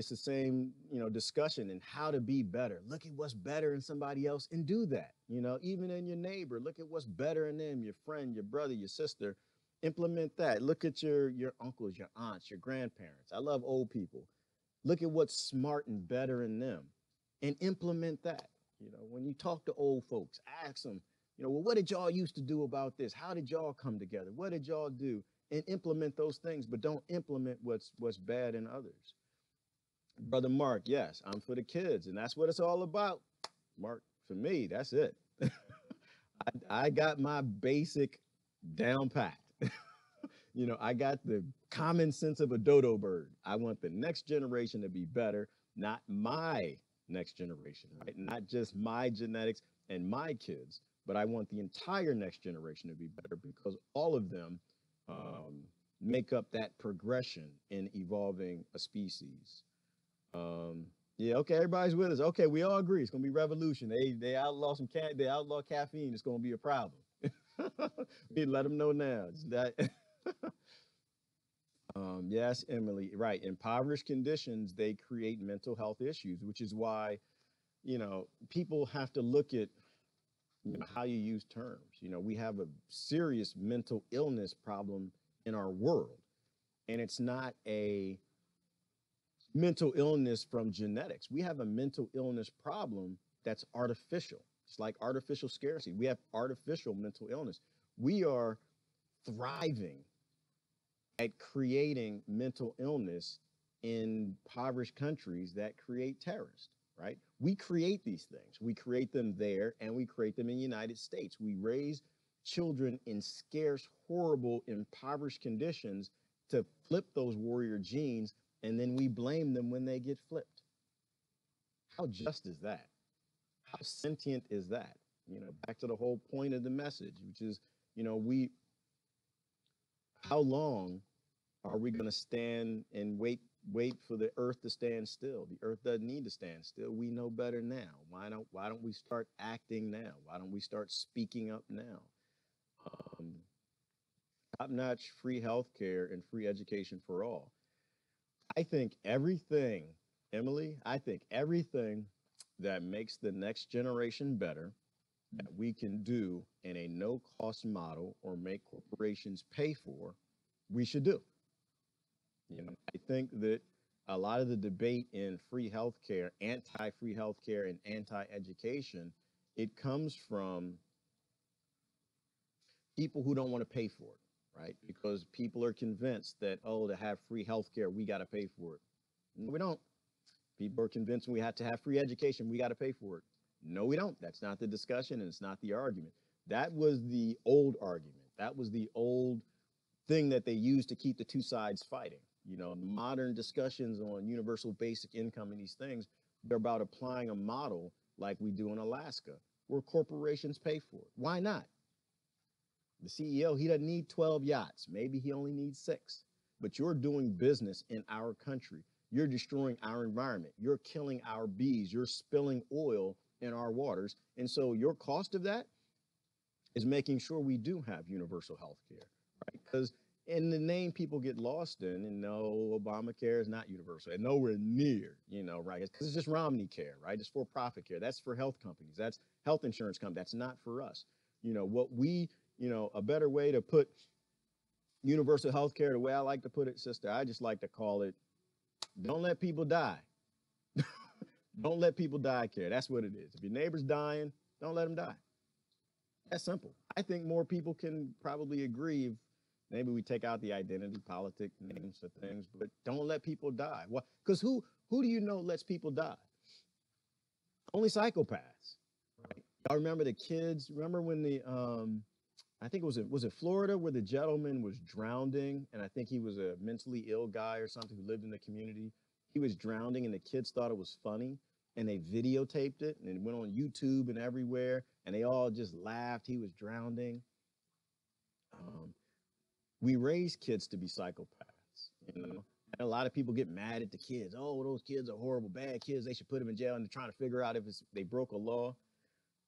discussion in how to be better. Look at what's better in somebody else and do that. Even in your neighbor, look at what's better in them, your friend, your brother, your sister. Implement that. Look at your uncles, your aunts, your grandparents. I love old people. Look at what's smart and better in them and implement that. When you talk to old folks, ask them, well, what did y'all used to do about this? How did y'all come together? What did y'all do? And implement those things, but don't implement what's bad in others. Brother Mark, yes, I'm for the kids, and that's what it's all about. Mark, for me, that's it. I got my basic down packed. I got the common sense of a dodo bird. I want the next generation to be better, not my next generation, right? Not just my genetics and my kids, but I want the entire next generation to be better because all of them make up that progression in evolving a species. Yeah, okay, everybody's with us. Okay, we all agree it's gonna be revolution. They outlaw they outlaw caffeine. It's gonna be a problem. We let them know now. Yes, Emily, right. Impoverished conditions, they create mental health issues, which is why, people have to look at how you use terms. We have a serious mental illness problem in our world, and it's not a mental illness from genetics. We have a mental illness problem that's artificial. It's like artificial scarcity. We have artificial mental illness. We are thriving at creating mental illness in impoverished countries that create terrorists, right? We create these things. We create them there, and we create them in the United States. We raise children in scarce, horrible, impoverished conditions to flip those warrior genes, and then we blame them when they get flipped. How just is that? How sentient is that? Back to the whole point of the message, which is, how long are we going to stand and wait for the earth to stand still? The earth doesn't need to stand still. We know better now. Why don't we start acting now? Why don't we start speaking up now? Top-notch free healthcare and free education for all. I think everything, Emily, that makes the next generation better, that we can do in a no-cost model or make corporations pay for, we should do. I think that a lot of the debate in free healthcare, anti-free healthcare, and anti-education, it comes from people who don't want to pay for it, right? Because people are convinced that, to have free healthcare, we got to pay for it. No, we don't. People are convinced we have to have free education, we got to pay for it. No, we don't. That's not the discussion, and it's not the argument. That was the old argument. That was the old thing that they used to keep the two sides fighting. Modern discussions on universal basic income and these things, they're about applying a model like we do in Alaska, where corporations pay for it. Why not? The CEO, he doesn't need 12 yachts. Maybe he only needs 6. But you're doing business in our country. you're destroying our environment. You're killing our bees. You're spilling oil in our waters. And so your cost of that is making sure we do have universal health care, right? Because in the name people get lost in, and no, Obamacare is not universal and nowhere near, right? Because it's just Romney care, right? It's for-profit care. That's for health companies. That's health insurance companies. That's not for us. A better way to put universal health care, the way I like to put it, sister, I just like to call it, don't let people die. Don't let people die care. That's what it is. If your neighbor's dying, don't let them die. That's simple. I think more people can probably agree if maybe we take out the identity politic names of things, but don't let people die. Well, because who do you know lets people die? Only psychopaths. Right? Y'all remember the kids? Remember when the I think was it Florida where the gentleman was drowning, and I think he was a mentally ill guy or something who lived in the community. He was drowning, and the kids thought it was funny, and they videotaped it, and it went on YouTube and everywhere, and they all just laughed. He was drowning. We raise kids to be psychopaths, And a lot of people get mad at the kids. Oh, those kids are horrible, bad kids. They should put them in jail, and they're trying to figure out if they broke a law.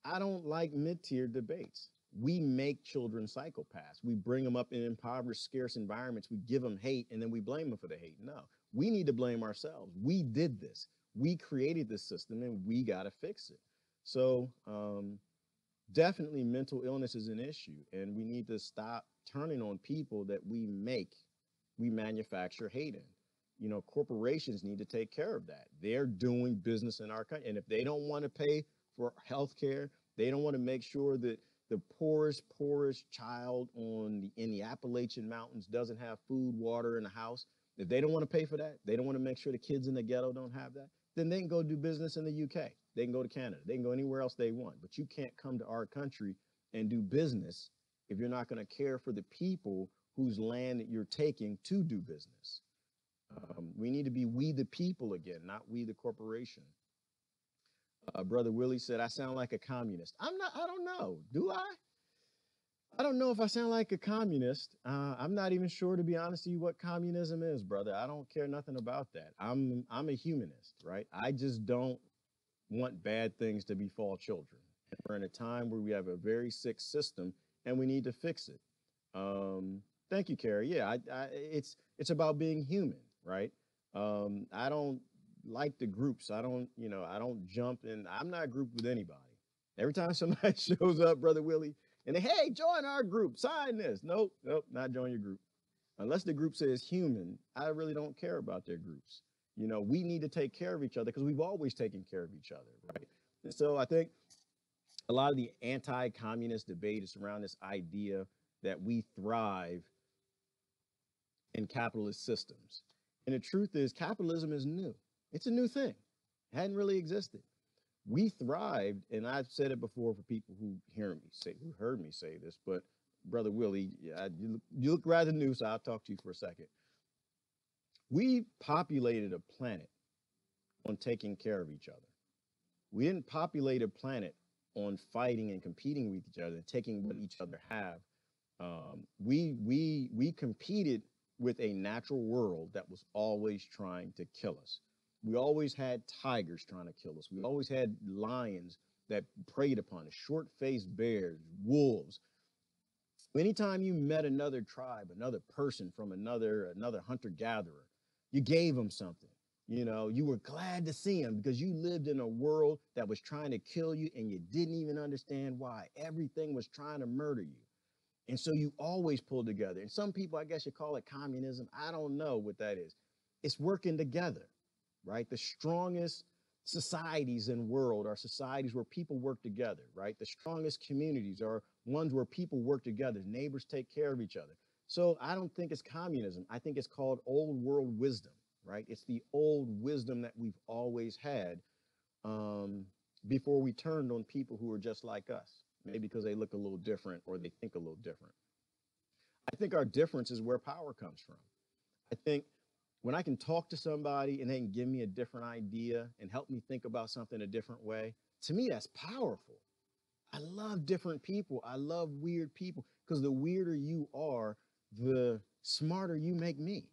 I don't like mid-tier debates. We make children psychopaths. We bring them up in impoverished, scarce environments. We give them hate, and then we blame them for the hate. No, we need to blame ourselves. We did this. We created this system, and we got to fix it. So definitely mental illness is an issue, and we need to stop turning on people that we manufacture hate in. Corporations need to take care of that. They're doing business in our country, and if they don't want to pay for health care, they don't want to make sure that the poorest child in the Appalachian Mountains doesn't have food, water, and a house. If they don't want to pay for that, they don't want to make sure the kids in the ghetto don't have that, then they can go do business in the UK. They can go to Canada. They can go anywhere else they want. But you can't come to our country and do business if you're not going to care for the people whose land that you're taking to do business. We need to be we the people again, not we the corporation. Brother Willie said, I sound like a communist. I don't know. Do I? I don't know if I sound like a communist. I'm not even sure, to be honest with you, what communism is, brother. I don't care nothing about that. I'm a humanist, right? I just don't want bad things to befall children. And we're in a time where we have a very sick system, and we need to fix it. Thank you, Carrie. Yeah, it's about being human, right? I don't like the groups. I don't jump in. I'm not grouped with anybody. Every time somebody shows up, Brother Willie, and they, hey, join our group, sign this. Nope, not join your group. Unless the group says human, I really don't care about their groups. We need to take care of each other because we've always taken care of each other, right? And so I think a lot of the anti-communist debate is around this idea that we thrive in capitalist systems. And the truth is, capitalism is new. It's a new thing. It hadn't really existed. We thrived, and I've said it before for people who heard me say this, but Brother Willie, you look rather new, so I'll talk to you for a second. We populated a planet on taking care of each other. We didn't populate a planet on fighting and competing with each other and taking what each other have. We competed with a natural world that was always trying to kill us. We always had tigers trying to kill us. We always had lions that preyed upon us, short-faced bears, wolves. Anytime you met another tribe, another person from another hunter-gatherer, you gave them something. You were glad to see them because you lived in a world that was trying to kill you and you didn't even understand why. Everything was trying to murder you. And so you always pulled together. And some people, I guess you call it communism. I don't know what that is. It's working together, right? The strongest societies in the world are societies where people work together, right? The strongest communities are ones where people work together. Neighbors take care of each other. So I don't think it's communism. I think it's called old world wisdom, right? It's the old wisdom that we've always had before we turned on people who are just like us. Maybe because they look a little different or they think a little different. I think our difference is where power comes from. I think when I can talk to somebody and they can give me a different idea and help me think about something a different way, to me, that's powerful. I love different people. I love weird people because the weirder you are, the smarter you make me,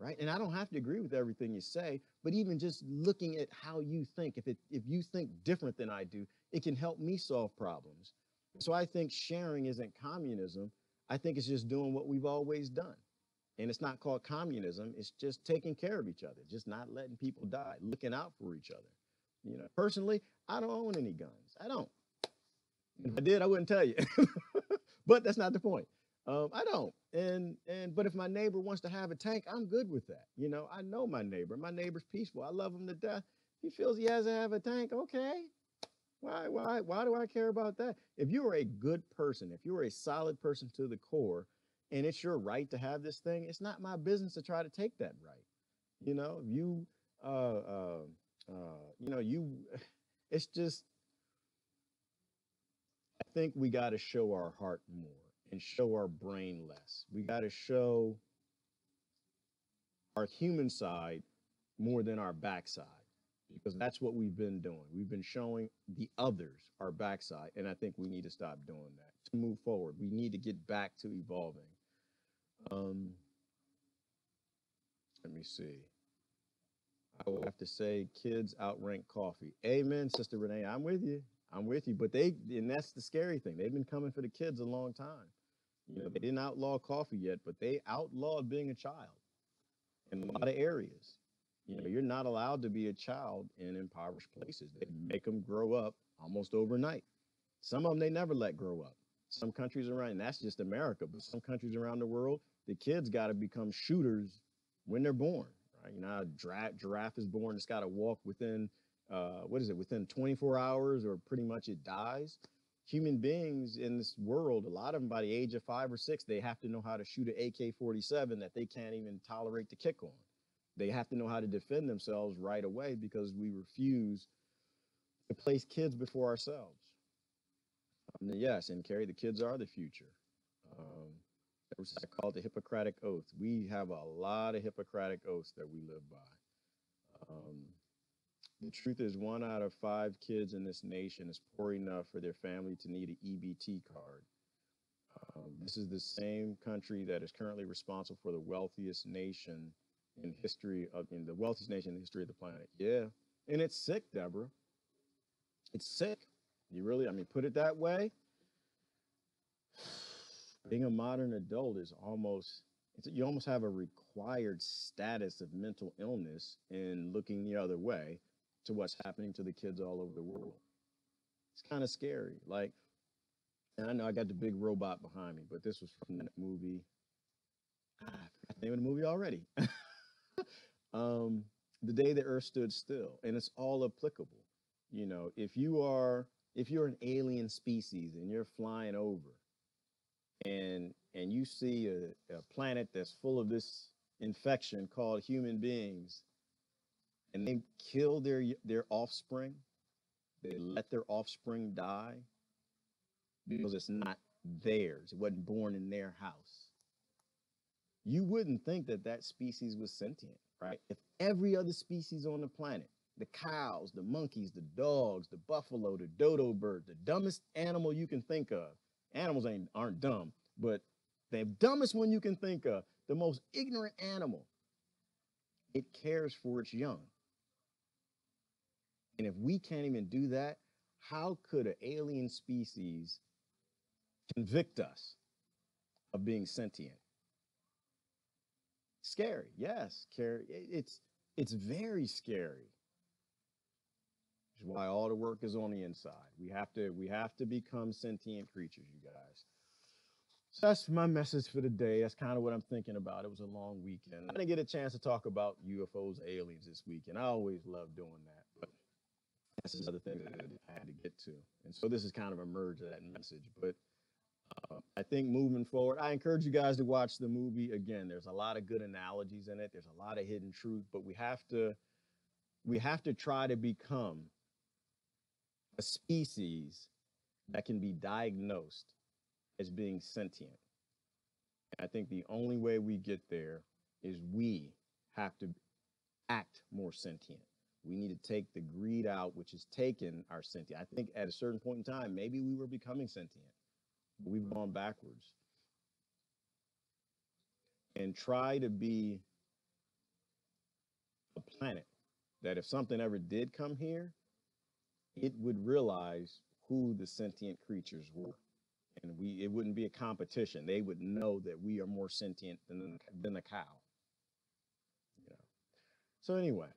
right? And I don't have to agree with everything you say, but even just looking at how you think, if you think different than I do, it can help me solve problems. So I think sharing isn't communism. I think it's just doing what we've always done. And it's not called communism. It's just taking care of each other, just not letting people die, looking out for each other. You know, personally, I don't own any guns. I don't. If I did, I wouldn't tell you. But that's not the point. I don't. But if my neighbor wants to have a tank, I'm good with that. You know, I know my neighbor. My neighbor's peaceful. I love him to death. He feels he has to have a tank. Okay. Why do I care about that? If you are a good person, if you are a solid person to the core, and it's your right to have this thing, it's not my business to try to take that right. You know, it's just, I think we got to show our heart more and show our brain less. We got to show our human side more than our backside, because that's what we've been doing. We've been showing the others our backside, and I think we need to stop doing that to move forward. We need to get back to evolving. Let me see. I will have to say kids outrank coffee. Amen, Sister Renee. I'm with you. I'm with you. But and that's the scary thing. They've been coming for the kids a long time. You know, they didn't outlaw coffee yet, but they outlawed being a child in a lot of areas. You know, you're not allowed to be a child in impoverished places. They make them grow up almost overnight. Some of them they never let grow up. Some countries around, and that's just America, but some countries around the world, the kids got to become shooters when they're born. Right? You know, a giraffe is born, it's got to walk within, within 24 hours or pretty much it dies. Human beings in this world, a lot of them by the age of 5 or 6, they have to know how to shoot an AK-47 that they can't even tolerate the kick on. They have to know how to defend themselves right away because we refuse to place kids before ourselves. Yes, and Carrie, the kids are the future. I call it the Hippocratic Oath. We have a lot of Hippocratic oaths that we live by. The truth is 1 out of 5 kids in this nation is poor enough for their family to need an EBT card. This is the same country that is currently responsible for the wealthiest nation in the history of the planet. Yeah, and it's sick, Deborah. It's sick. Put it that way. Being a modern adult is you almost have a required status of mental illness in looking the other way to what's happening to the kids all over the world. It's kind of scary. And I know I got the big robot behind me, but this was from that movie. I forgot the name of the movie already. The Day the Earth Stood Still, and it's all applicable. You know, if you're an alien species and you're flying over and you see a planet that's full of this infection called human beings, and they kill their offspring, they let their offspring die because it's not theirs, it wasn't born in their house. You wouldn't think that species was sentient, right? If every other species on the planet, the cows, the monkeys, the dogs, the buffalo, the dodo bird, the dumbest animal you can think of. Animals aren't dumb, but the dumbest one you can think of, the most ignorant animal, it cares for its young. And if we can't even do that, how could an alien species convict us of being sentient? Scary, yes, Carrie. It's very scary. Which is why all the work is on the inside. We have to become sentient creatures, you guys. So that's my message for the day. That's kind of what I'm thinking about. It was a long weekend. I didn't get a chance to talk about UFOs, aliens this weekend. I always love doing that, but that's another thing that I had to get to. And so this is kind of a merge of that message. But I think moving forward, I encourage you guys to watch the movie. Again, there's a lot of good analogies in it. There's a lot of hidden truth, but we have to try to become a species that can be diagnosed as being sentient. And I think the only way we get there is we have to act more sentient. We need to take the greed out, which has taken our sentient. I think at a certain point in time, maybe we were becoming sentient, but we've gone backwards. And try to be planet that if something ever did come here, it would realize who the sentient creatures were. And it wouldn't be a competition. They would know that we are more sentient than a cow. You know. So anyway,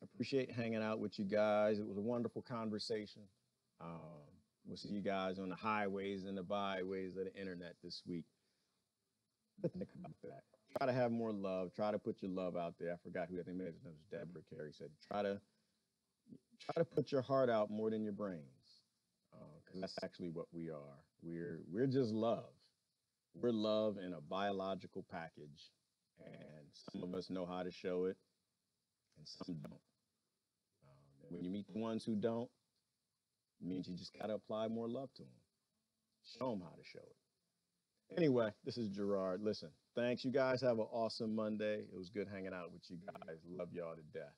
appreciate hanging out with you guys. It was a wonderful conversation. We'll see you guys on the highways and the byways of the internet this week. Think about that. Try to have more love. Try to put your love out there. I forgot who, I think maybe it was Deborah Carey said. Try to put your heart out more than your brains, because that's actually what we are. We're just love. We're love in a biological package, and some of us know how to show it, and some don't. When you meet the ones who don't, it means you just got to apply more love to them. Show them how to show it. Anyway, this is Gerard. Listen, thanks. You guys have an awesome Monday. It was good hanging out with you guys. Love y'all to death.